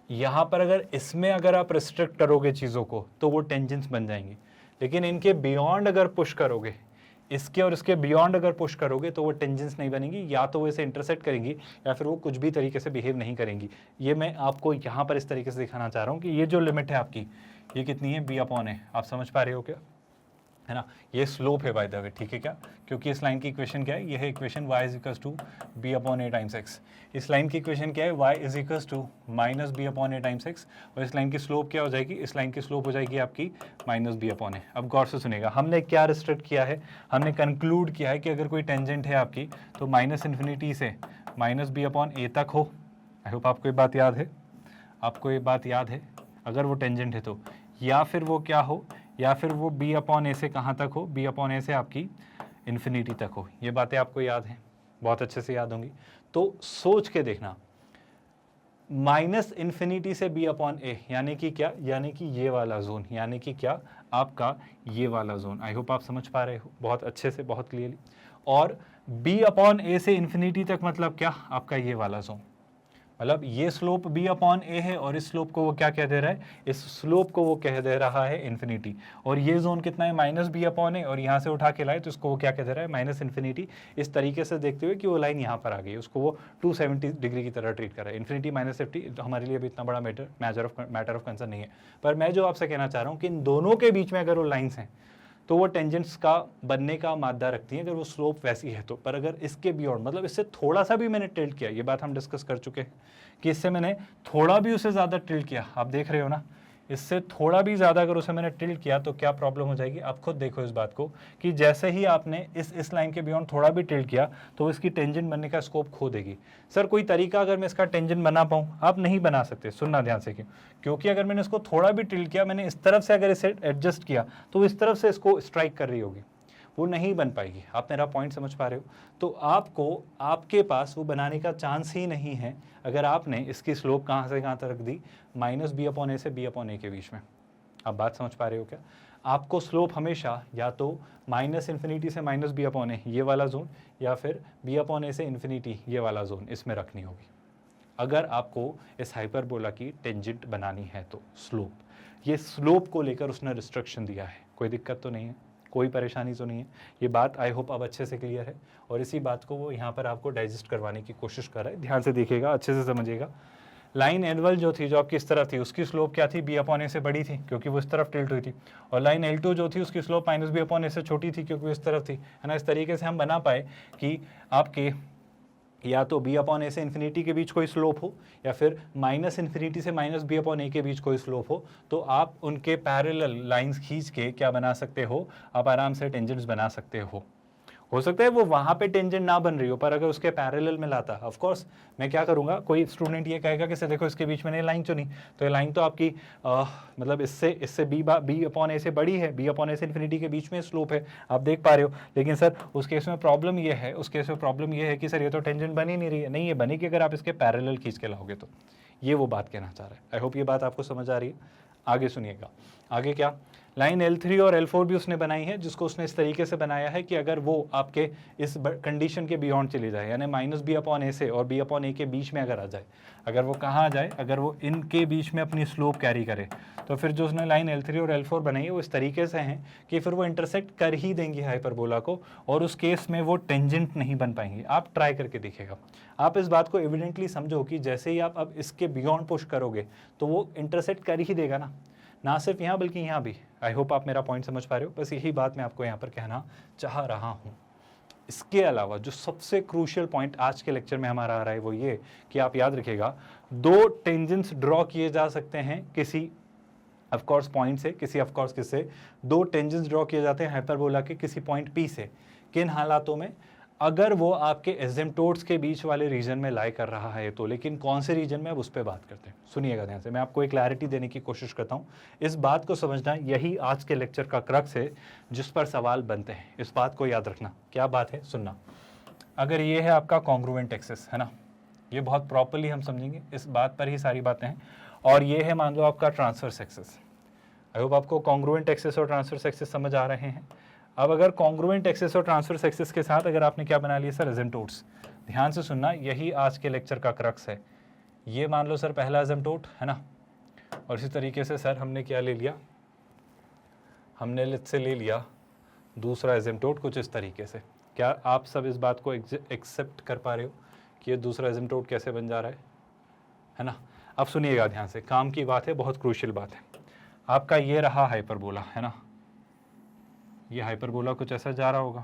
यहाँ पर अगर इसमें अगर आप रिस्ट्रिक्ट करोगे चीज़ों को तो वो टेंजेंट्स बन जाएंगी, लेकिन इनके बियॉन्ड अगर पुश करोगे, इसके और इसके बियॉन्ड अगर पुश करोगे तो वो टेंजेंट्स नहीं बनेंगी, या तो वो इसे इंटरसेक्ट करेंगी या फिर वो कुछ भी तरीके से बिहेव नहीं करेंगी। ये मैं आपको यहाँ पर इस तरीके से दिखाना चाह रहा हूँ कि ये जो लिमिट है आपकी, ये कितनी है, बी अपॉन है। आप समझ पा रहे हो क्या, है ना। ये स्लोप है बाय द वे, ठीक है क्या, क्योंकि इस लाइन की इक्वेशन क्या है, ये है equation y is equals to b upon a times x. इस लाइन की इक्वेशन क्या है, y is equals to minus b upon a times x, और इस लाइन की स्लोप क्या हो जाएगी, इस लाइन की स्लोप हो जाएगी आपकी माइनस बी अपॉन ए। अब गौर से सुनेगा, हमने क्या रिस्ट्रिक्ट किया है, हमने कंक्लूड किया है कि अगर कोई टेंजेंट है आपकी तो माइनस इन्फिनिटी से माइनस बी अपॉन ए तक हो। आई होप आपको ये बात याद है, आपको ये बात याद है, अगर वो टेंजेंट है तो, या फिर वो क्या हो, या फिर वो बी अपॉन ए से कहाँ तक हो, बी अपॉन ए से आपकी इन्फिनिटी तक हो। ये बातें आपको याद हैं, बहुत अच्छे से याद होंगी। तो सोच के देखना, माइनस इन्फिनिटी से b अपॉन ए, यानी कि क्या, यानी कि ये वाला जोन, यानी कि क्या आपका ये वाला जोन। आई होप आप समझ पा रहे हो बहुत अच्छे से, बहुत क्लियरली। और b अपॉन ए से इन्फिनिटी तक मतलब क्या, आपका ये वाला जोन, मतलब ये स्लोप b अपॉन ए है और इस स्लोप को वो क्या कह दे रहा है, इस स्लोप को वो कह दे रहा है इन्फिनिटी। और ये जोन कितना है, माइनस b अपॉन ए, और यहाँ से उठा के लाए तो इसको वो क्या कह दे रहा है, माइनस इन्फिनिटी। इस तरीके से देखते हुए कि वो लाइन यहाँ पर आ गई, उसको वो 270 डिग्री की तरह ट्रीट कर रहा है। इन्फिनिटी माइनस 50 हमारे लिए अभी इतना बड़ा मैटर ऑफ कंसर्न नहीं है। पर मैं जो आपसे कहना चाह रहा हूँ कि इन दोनों के बीच में अगर वो लाइन्स हैं तो वो टेंजेंट्स का बनने का मादा रखती हैं, अगर वो स्लोप वैसी है तो। पर अगर इसके बियॉन्ड, मतलब इससे थोड़ा सा भी मैंने टिल्ट किया, ये बात हम डिस्कस कर चुके हैं कि इससे मैंने थोड़ा भी उसे ज़्यादा टिल्ट किया, आप देख रहे हो ना, इससे थोड़ा भी ज़्यादा अगर उसे मैंने टिल्ट किया तो क्या प्रॉब्लम हो जाएगी, आप खुद देखो इस बात को कि जैसे ही आपने इस लाइन के बियॉन्ड थोड़ा भी टिल्ट किया तो इसकी टेंजेंट बनने का स्कोप खो देगी। सर कोई तरीका अगर मैं इसका टेंजेंट बना पाऊँ, आप नहीं बना सकते, सुनना ध्यान से, क्योंकि अगर मैंने इसको थोड़ा भी टिल्ट किया, मैंने इस तरफ से अगर इसे एडजस्ट किया तो इस तरफ से इसको स्ट्राइक कर रही होगी, वो नहीं बन पाएगी। आप मेरा पॉइंट समझ पा रहे हो? तो आपको, आपके पास वो बनाने का चांस ही नहीं है अगर आपने इसकी स्लोप कहाँ से कहाँ तक रख दी, माइनस b अपॉन ए से b अपॉन ए के बीच में। आप बात समझ पा रहे हो क्या? आपको स्लोप हमेशा या तो माइनस इन्फिनिटी से माइनस b अपॉन ए ये वाला जोन, या फिर b अपॉन ए से इन्फिनिटी ये वाला जोन, इसमें रखनी होगी अगर आपको इस हाइपरबोला की टेंजेंट बनानी है तो। स्लोप, ये स्लोप को लेकर उसने रिस्ट्रिक्शन दिया है, कोई दिक्कत तो नहीं है, कोई परेशानी तो नहीं है। ये बात आई होप अब अच्छे से क्लियर है, और इसी बात को वो यहाँ पर आपको डाइजेस्ट करवाने की कोशिश कर रहा है। ध्यान से देखिएगा, अच्छे से समझिएगा। लाइन L1 जो थी, जो आपकी इस तरफ थी, उसकी स्लोप क्या थी, b अपॉन ए से बड़ी थी क्योंकि वो इस तरफ टिल्ट हुई थी। और लाइन L2 जो थी, उसकी स्लोप माइनस b अपॉन ए से छोटी थी क्योंकि वो इस तरफ थी, है ना। इस तरीके से हम बना पाए कि आपके या तो b अपॉन ए से इन्फिनिटी के बीच कोई स्लोप हो, या फिर माइनस इन्फिनिटी से माइनस b अपॉन ए के बीच कोई स्लोप हो, तो आप उनके पैरेलल लाइंस खींच के क्या बना सकते हो, आप आराम से टेंजेंट्स बना सकते हो सकता है वो वहाँ पे टेंजेंट ना बन रही हो, पर अगर उसके पैरेलल में लाता, ऑफ कोर्स मैं क्या करूँगा, कोई स्टूडेंट ये कहेगा कि सर देखो इसके बीच में लाइन चुनी, तो ये लाइन तो आपकी मतलब इससे b अपॉन ए से बड़ी है, b अपॉन ए से इन्फिनिटी के बीच में स्लोप है, आप देख पा रहे हो। लेकिन सर उस केस में प्रॉब्लम ये है, उस केस में प्रॉब्लम ये है कि सर ये तो टेंजेंट बन ही नहीं रही है। नहीं, ये बनेगी अगर आप इसके पैरेलल खींच के लाओगे तो। ये वो बात कहना चाह रहा है। आई होप ये बात आपको समझ आ रही है। आगे सुनिएगा, आगे क्या, लाइन L3 और L4 भी उसने बनाई है, जिसको उसने इस तरीके से बनाया है कि अगर वो आपके इस कंडीशन के बियॉन्ड चली जाए, यानी माइनस b अपॉन ए से और b अपॉन ए के बीच में अगर आ जाए, अगर वो कहाँ आ जाए, अगर वो इनके बीच में अपनी स्लोप कैरी करे, तो फिर जो उसने लाइन L3 और L4 बनाई है वो इस तरीके से हैं कि फिर वो इंटरसेक्ट कर ही देंगी हाइपरबोला को, और उस केस में वो टेंजेंट नहीं बन पाएंगी। आप ट्राई करके देखिएगा, आप इस बात को एविडेंटली समझो कि जैसे ही आप अब इसके बियॉन्ड पुश करोगे तो वो इंटरसेक्ट कर ही देगा ना सिर्फ यहाँ बल्कि यहाँ भी। आई होप आप मेरा पॉइंट समझ पा रहे हो। बस यही बात मैं आपको यहाँ पर कहना चाह रहा हूँ। इसके अलावा जो सबसे क्रूशियल पॉइंट आज के लेक्चर में हमारा आ रहा है वो ये कि आप याद रखिएगा, दो टेंजेंट्स ड्रॉ किए जा सकते हैं किसी ऑफकोर्स पॉइंट से, किसी ऑफकोर्स किससे, दो टेंजेंट्स ड्रॉ किए जाते हैं हाइपरबोला के किसी पॉइंट P से। किन हालातों में, अगर वो आपके एसिम्पटोट्स के बीच वाले रीजन में लाई कर रहा है तो। लेकिन कौन से रीजन में, अब उस पर बात करते हैं। सुनिएगा ध्यान से, मैं आपको एक क्लैरिटी देने की कोशिश करता हूँ। इस बात को समझना, यही आज के लेक्चर का क्रक्स है जिस पर सवाल बनते हैं। इस बात को याद रखना। क्या बात है, सुनना। अगर ये है आपका कॉन्ग्रुएंट एक्सिस, है ना, ये बहुत प्रॉपरली हम समझेंगे, इस बात पर ही सारी बातें हैं। और ये है मान लो आपका ट्रांसवर्स एक्सिस। आई होप आपको कॉन्ग्रुएंट एक्सिस और ट्रांसवर्स एक्सिस समझ आ रहे हैं। अब अगर कॉन्ग्रुएंट एक्सिस और ट्रांसवर्स एक्सिस के साथ अगर आपने क्या बना लिया सर, एसिम्पटोट्स। ध्यान से सुनना, यही आज के लेक्चर का क्रक्स है। ये मान लो सर पहला एसिम्पटोट, है ना, और इसी तरीके से सर हमने क्या ले लिया, हमने लेट्स से ले लिया दूसरा एसिम्पटोट कुछ इस तरीके से। क्या आप सब इस बात को एक्सेप्ट कर पा रहे हो कि ये दूसरा एसिम्पटोट कैसे बन जा रहा है ना। अब सुनिएगा ध्यान से, काम की बात है, बहुत क्रूशियल बात है। आपका ये रहा हाइपरबोला, है ना, ये हाइपरबोला कुछ ऐसा जा रहा होगा।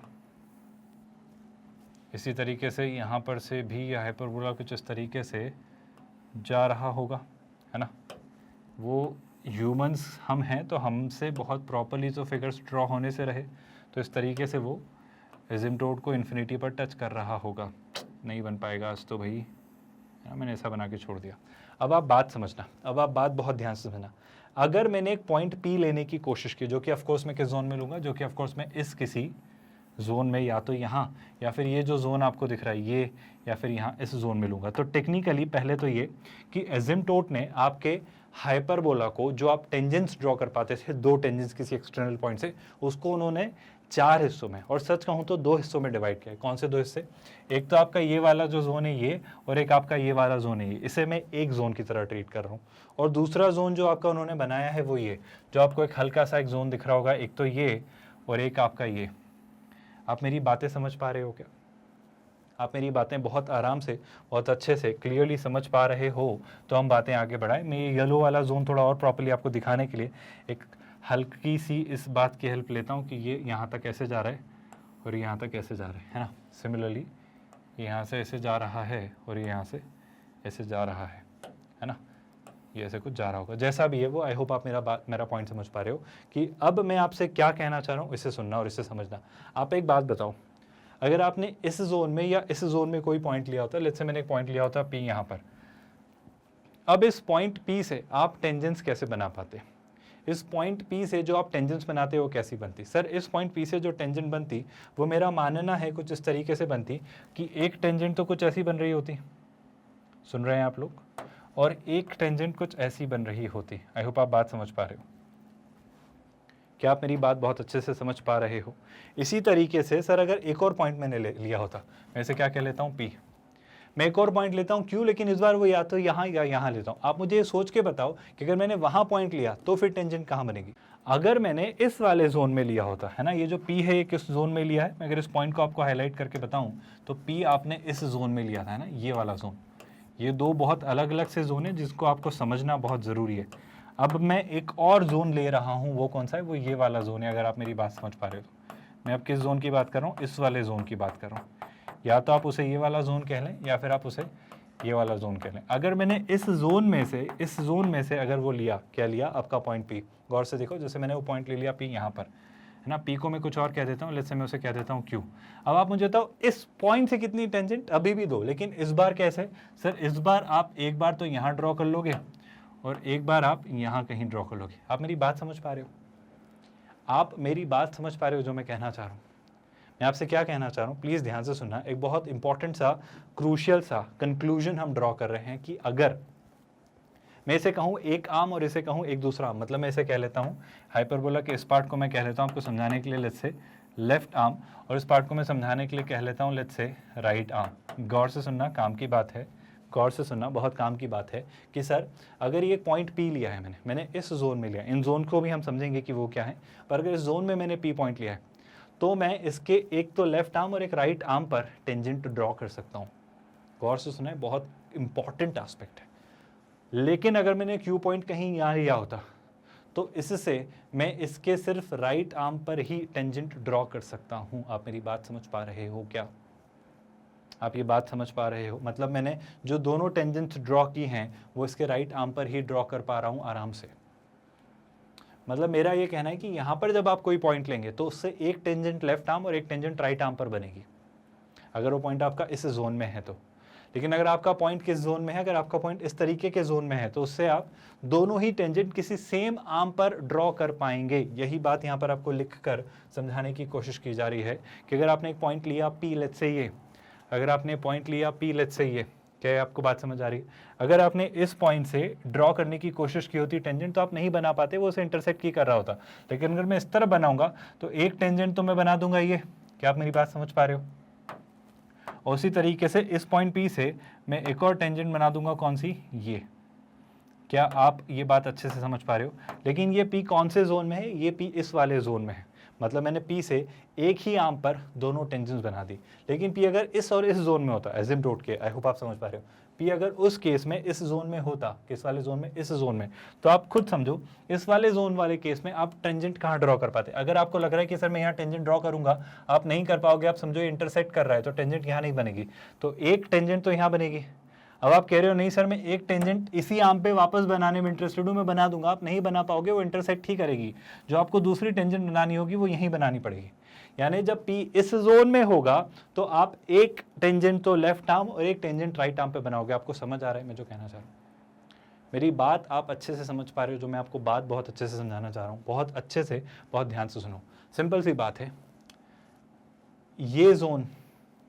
इसी तरीके से यहाँ पर से भी यह हाइपरबोला कुछ इस तरीके से जा रहा होगा, है ना। वो ह्यूमंस हम हैं तो हमसे बहुत प्रॉपरली तो फिगर्स ड्रॉ होने से रहे, तो इस तरीके से वो एसिम्पटोट को इन्फिनिटी पर टच कर रहा होगा। नहीं बन पाएगा आज तो भाई, मैंने ऐसा बना के छोड़ दिया। अब आप बात समझना, अब आप बात बहुत ध्यान से समझना। अगर मैंने एक पॉइंट P लेने की कोशिश की, जो कि ऑफकोर्स मैं किस जोन में लूँगा, जो कि ऑफकोर्स मैं इस किसी जोन में या तो यहाँ या फिर ये जो जोन आपको दिख रहा है ये, या फिर यहाँ इस जोन में लूँगा। तो टेक्निकली पहले तो ये कि एसिम्प्टोट ने आपके हाइपरबोला को, जो आप टेंजेंट्स ड्रॉ कर पाते थे, दो टेंजेंट्स किसी एक्सटर्नल पॉइंट से, उसको उन्होंने 4 हिस्सों में, और सच कहूँ तो 2 हिस्सों में डिवाइड किया है। कौन से 2 हिस्से? एक तो आपका ये वाला जो जोन है ये, और एक आपका ये वाला जोन है ये। इसे मैं एक जोन की तरह ट्रीट कर रहा हूँ। और दूसरा जोन जो आपका उन्होंने बनाया है वो ये, जो आपको एक हल्का सा एक जोन दिख रहा होगा, एक तो ये और एक आपका ये। आप मेरी बातें समझ पा रहे हो क्या? आप मेरी बातें बहुत आराम से, बहुत अच्छे से, क्लियरली समझ पा रहे हो तो हम बातें आगे बढ़ाएं। मैं ये येलो वाला जोन थोड़ा और प्रॉपर्ली आपको दिखाने के लिए एक हल्की सी इस बात की हेल्प लेता हूँ कि ये यहाँ तक कैसे जा रहा है और यहाँ तक कैसे जा रहा है ना। सिमिलरली यहाँ से ऐसे जा रहा है और ये यहाँ से ऐसे जा रहा है ना। ये ऐसे कुछ जा रहा होगा, जैसा भी है वो। आई होप आप मेरा पॉइंट समझ पा रहे हो कि अब मैं आपसे क्या कहना चाह रहा हूँ, इसे सुनना और इसे समझना। आप एक बात बताओ, अगर आपने इस जोन में या इस जोन में कोई पॉइंट लिया होता, लेट्स से मैंने एक पॉइंट लिया होता P यहाँ पर, अब इस पॉइंट P से आप टेंजेंट्स कैसे बना पाते? इस पॉइंट P से जो आप टेंजेंट्स बनाते हो वो कैसी बनती? सर इस पॉइंट P से जो टेंजेंट बनती वो मेरा मानना है कुछ इस तरीके से बनती कि एक टेंजेंट तो कुछ ऐसी बन रही होती, सुन रहे हैं आप लोग, और एक टेंजेंट कुछ ऐसी बन रही होती। आई होप आप बात समझ पा रहे हो। क्या आप मेरी बात बहुत अच्छे से समझ पा रहे हो? इसी तरीके से सर अगर एक और पॉइंट मैंने लिया होता, मैं इसे क्या कह लेता हूँ P, मैं एक और पॉइंट लेता हूँ Q, लेकिन इस बार वो या तो यहाँ या यहाँ लेता हूँ। आप मुझे ये सोच के बताओ कि अगर मैंने वहाँ पॉइंट लिया तो फिर टेंजेंट कहाँ बनेगी? अगर मैंने इस वाले जोन में लिया होता है ना, ये जो P है ये किस जोन में लिया है, मैं अगर इस पॉइंट को आपको हाईलाइट करके बताऊँ तो P आपने इस जोन में लिया था, है ना, ये वाला जोन। ये दो बहुत अलग अलग से जोन है जिसको आपको समझना बहुत ज़रूरी है। अब मैं एक और जोन ले रहा हूँ, वो कौन सा है? वो ये वाला जोन है। अगर आप मेरी बात समझ पा रहे हो तो मैं अब किस जोन की बात कर रहा हूँ? इस वाले जोन की बात कर रहा हूँ। या तो आप उसे ये वाला जोन कह लें या फिर आप उसे ये वाला जोन कह लें। अगर मैंने इस जोन में से अगर वो लिया, क्या लिया? आपका पॉइंट P, गौर से देखो, जैसे मैंने वो पॉइंट ले लिया P यहाँ पर, है ना। P को मैं कुछ और कह देता हूँ, लेट्स से मैं उसे कह देता हूँ Q। अब आप मुझे बताओ इस पॉइंट से कितनी टेंजेंट? अभी भी 2, लेकिन इस बार कैसे? सर इस बार आप एक बार तो यहाँ ड्रॉ कर लोगे और एक बार आप यहाँ कहीं ड्रॉ कर लोगे। आप मेरी बात समझ पा रहे हो? आप मेरी बात समझ पा रहे हो जो मैं कहना चाह रहा हूँ? मैं आपसे क्या कहना चाह रहा हूँ, प्लीज़ ध्यान से सुनना। एक बहुत इंपॉर्टेंट सा, क्रूशियल सा कंक्लूजन हम ड्रॉ कर रहे हैं कि अगर मैं इसे कहूँ एक आर्म और इसे कहूँ एक दूसरा आर्म, मतलब मैं इसे कह लेता हूँ हाइपरबोला के इस पार्ट को मैं कह लेता हूँ आपको समझाने के लिए लेट्स से लेफ्ट आर्म, और इस पार्ट को मैं समझाने के लिए कह लेता हूँ लेट्स से राइट आर्म। गौर से सुनना, काम की बात है, गौर से सुनना, बहुत काम की बात है कि सर अगर ये पॉइंट P लिया है मैंने इस जोन में लिया, इन जोन को भी हम समझेंगे कि वो क्या है, पर अगर इस जोन में मैंने P पॉइंट लिया है तो मैं इसके एक तो लेफ्ट आर्म और एक राइट आर्म पर टेंजेंट ड्रॉ कर सकता हूँ। गौर से सुना है, बहुत इंपॉर्टेंट एस्पेक्ट है। लेकिन अगर मैंने Q पॉइंट कहीं यहाँ लिया होता तो इससे मैं इसके सिर्फ राइट आर्म पर ही टेंजेंट ड्रॉ कर सकता हूँ। आप मेरी बात समझ पा रहे हो क्या? आप ये बात समझ पा रहे हो? मतलब मैंने जो दोनों टेंजेंट्स ड्रॉ की हैं वो इसके राइट आर्म पर ही ड्रॉ कर पा रहा हूँ आराम से। मतलब मेरा ये कहना है कि यहाँ पर जब आप कोई पॉइंट लेंगे तो उससे एक टेंजेंट लेफ्ट आर्म और एक टेंजेंट राइट आर्म पर बनेगी, अगर वो पॉइंट आपका इस जोन में है तो। लेकिन अगर आपका पॉइंट किस जोन में है, अगर आपका पॉइंट इस तरीके के जोन में है तो उससे आप दोनों ही टेंजेंट किसी सेम आर्म पर ड्रॉ कर पाएंगे। यही बात यहाँ पर आपको लिखकर समझाने की कोशिश की जा रही है कि अगर आपने एक पॉइंट लिया P लेट्स से ये, अगर आपने पॉइंट लिया P लेट्स से ये, क्या आपको बात समझ आ रही है? अगर आपने इस पॉइंट से ड्रॉ करने की कोशिश की होती टेंजेंट तो आप नहीं बना पाते, वो उसे इंटरसेक्ट ही कर रहा होता। लेकिन अगर मैं इस तरह बनाऊंगा तो एक टेंजेंट तो मैं बना दूंगा ये। क्या आप मेरी बात समझ पा रहे हो? और उसी तरीके से इस पॉइंट P से मैं एक और टेंजेंट बना दूंगा, कौन सी? ये। क्या आप ये बात अच्छे से समझ पा रहे हो? लेकिन ये P कौन से जोन में है? ये P इस वाले जोन में है। मतलब मैंने P से एक ही आर्म पर दोनों टेंजेंट्स बना दी। लेकिन P अगर इस और इस जोन में होता, एसिम्प्टोट के, आई होप आप समझ पा रहे हो, P अगर उस केस में इस जोन में होता, किस वाले जोन में? इस जोन में, तो आप खुद समझो इस वाले जोन वाले केस में आप टेंजेंट कहाँ ड्रॉ कर पाते? अगर आपको लग रहा है कि सर मैं यहाँ टेंजेंट ड्रॉ करूंगा, आप नहीं कर पाओगे, आप समझो ये इंटरसेक्ट कर रहा है तो टेंजेंट यहाँ नहीं बनेगी, तो एक टेंजेंट तो यहाँ बनेगी। अब आप कह रहे हो नहीं सर मैं एक टेंजेंट इसी आर्म पे वापस बनाने में इंटरेस्टेड हूँ, मैं बना दूंगा। आप नहीं बना पाओगे, वो इंटरसेक्ट ही करेगी। जो आपको दूसरी टेंजेंट बनानी होगी वो यहीं बनानी पड़ेगी। यानी जब P इस जोन में होगा तो आप एक टेंजेंट तो लेफ्ट आर्म और एक टेंजेंट राइट आर्म पे बनाओगे। आपको समझ आ रहा है मैं जो कहना चाह रहा हूँ? मेरी बात आप अच्छे से समझ पा रहे हो? जो मैं आपको बात बहुत अच्छे से समझाना चाह रहा हूँ, बहुत अच्छे से, बहुत ध्यान से सुनो। सिंपल सी बात है, ये जोन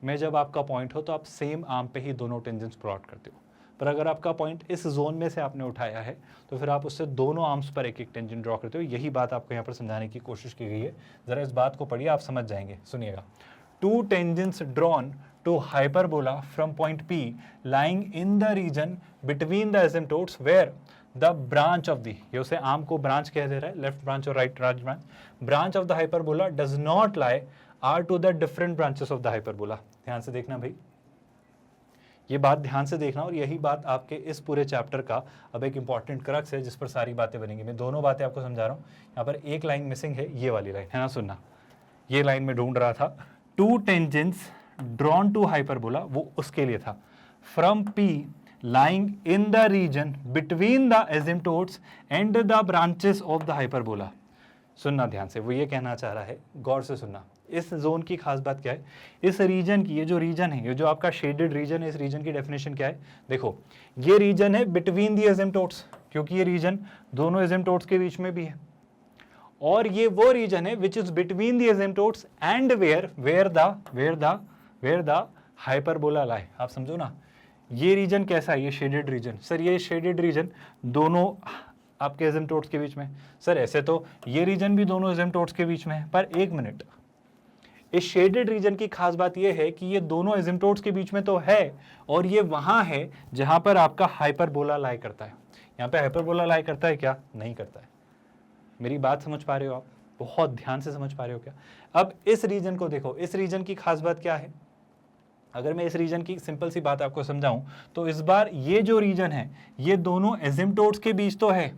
में जब आपका पॉइंट हो तो आप सेम आर्म पे ही दोनों टेंजेंट्स प्लॉट करते हो, पर अगर आपका पॉइंट इस जोन में से आपने उठाया है तो फिर आप उससे दोनों आर्म्स पर एक एक टेंजेंट ड्रॉ करते हो। यही बात आपको यहाँ पर समझाने की कोशिश की गई है। जरा इस बात को पढ़िए, आप समझ जाएंगे। सुनिएगा, two tangents drawn to hyperbola from point P lying in the region between the asymptotes where the branch of the, ये उसे आर्म को ब्रांच कह दे रहा है, लेफ्ट ब्रांच और right branch, branch of the hyperbola does not lie are to the different branches of the hyperbola. ध्यान से देखना भाई, ये बात ध्यान से देखना, और यही बात आपके इस पूरे चैप्टर का अब एक इंपॉर्टेंट क्रक्स है जिस पर सारी बातें बनेंगी। मैं दोनों बातें आपको समझा रहा हूँ, यहाँ पर एक लाइन मिसिंग है, ये वाली लाइन है ना, सुनना, ये लाइन में ढूंढ रहा था। Two tangents drawn to hyperbola, वो उसके लिए था, from P lying in the region between the asymptotes and the branches of the hyperbola। सुनना ध्यान से, वो ये कहना चाह रहा है, गौर से सुनना। इस जोन की खास बात क्या है, इस रीजन की, ये जो रीजन है, ये जो आपका शेडेड रीजन है, इस रीजन की डेफिनेशन क्या है, देखो ये रीजन है बिटवीन दी एसिम्प्टोट्स, क्योंकि ये रीजन दोनों एसिम्प्टोट्स के बीच में भी है, और ये वो रीजन है which is between the asymptotes and where the hyperbola lie. आप समझो ना, ये रीजन कैसा है, ये शेडेड रीजन। सर ये शेडेड रीजन दोनों आपके एसिम्प्टोट्स के बीच में, सर ऐसे तो ये रीजन भी दोनों एसिम्प्टोट्स के बीच में है, पर एक मिनट, इस शेडेड रीजन की खास बात यह है कि ये दोनों एसिम्प्टोट्स के बीच में तो है, और ये वहां है जहां पर आपका हाइपरबोला लाई करता है। यहाँ पे हाइपरबोला लाई करता है क्या, नहीं करता है। मेरी बात समझ पा रहे हो आप, बहुत ध्यान से समझ पा रहे हो क्या? अब इस रीजन को देखो, इस रीजन की खास बात क्या है, अगर मैं इस रीजन की सिंपल सी बात आपको समझाऊं तो इस बार ये जो रीजन है ये दोनों एसिम्प्टोट्स के बीच तो है,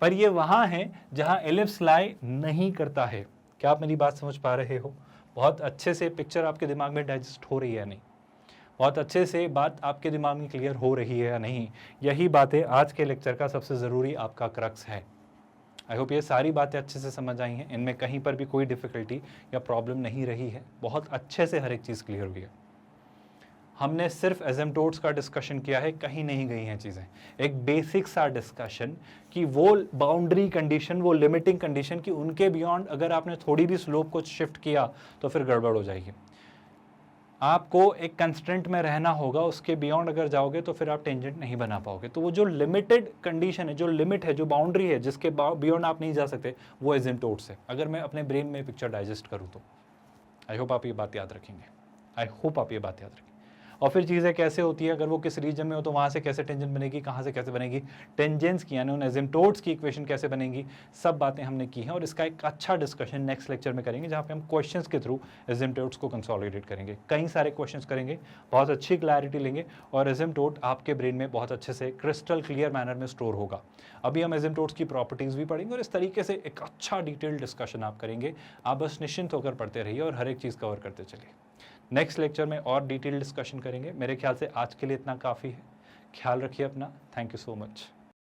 पर ये वहां है जहां एलिप्स लाई नहीं करता है। क्या आप मेरी बात समझ पा रहे हो? बहुत अच्छे से पिक्चर आपके दिमाग में डाइजेस्ट हो रही है या नहीं? बहुत अच्छे से बात आपके दिमाग में क्लियर हो रही है या नहीं? यही बातें आज के लेक्चर का सबसे ज़रूरी आपका क्रक्स है। आई होप ये सारी बातें अच्छे से समझ आई हैं, इनमें कहीं पर भी कोई डिफ़िकल्टी या प्रॉब्लम नहीं रही है, बहुत अच्छे से हर एक चीज़ क्लियर हुई है। हमने सिर्फ एसिम्प्टोट्स का डिस्कशन किया है, कहीं नहीं गई हैं चीज़ें। एक बेसिक सा डिस्कशन कि वो बाउंड्री कंडीशन, वो लिमिटिंग कंडीशन कि उनके बियॉन्ड अगर आपने थोड़ी भी स्लोप को शिफ्ट किया तो फिर गड़बड़ हो जाएगी। आपको एक कंस्ट्रेंट में रहना होगा, उसके बियॉन्ड अगर जाओगे तो फिर आप टेंजेंट नहीं बना पाओगे। तो वो जो लिमिटेड कंडीशन है, जो लिमिट है, जो बाउंड्री है, जिसके बियॉन्ड आप नहीं जा सकते, वो एसिम्प्टोट्स है। अगर मैं अपने ब्रेन में पिक्चर डाइजेस्ट करूँ तो आई होप आप ये बात याद रखेंगे, आई होप आप ये बात याद रखेंगे। और फिर चीज़ें कैसे होती है, अगर वो किस रीजन में हो तो वहाँ से कैसे टेंजेंट बनेगी, कहाँ से कैसे बनेगी, टेंजेंट्स की यानी उन एसिम्प्टोट्स की इक्वेशन कैसे बनेगी, सब बातें हमने की हैं। और इसका एक अच्छा डिस्कशन नेक्स्ट लेक्चर में करेंगे, जहाँ पे हम क्वेश्चंस के थ्रू एसिम्प्टोट्स को कंसोलिडेट करेंगे। कई सारे क्वेश्चंस करेंगे, बहुत अच्छी क्लैरिटी लेंगे, और एसिम्प्टोट आपके ब्रेन में बहुत अच्छे से क्रिस्टल क्लियर मैनर में स्टोर होगा। अभी हम एसिम्प्टोट्स की प्रॉपर्टीज़ भी पढ़ेंगे, और इस तरीके से एक अच्छा डिटेल्ड डिस्कशन आप करेंगे। आप बस निश्चिंत होकर पढ़ते रहिए और हर एक चीज़ कवर करते चलिए। नेक्स्ट लेक्चर में और डिटेल डिस्कशन करेंगे। मेरे ख्याल से आज के लिए इतना काफ़ी है। ख्याल रखिए अपना। Thank you so much.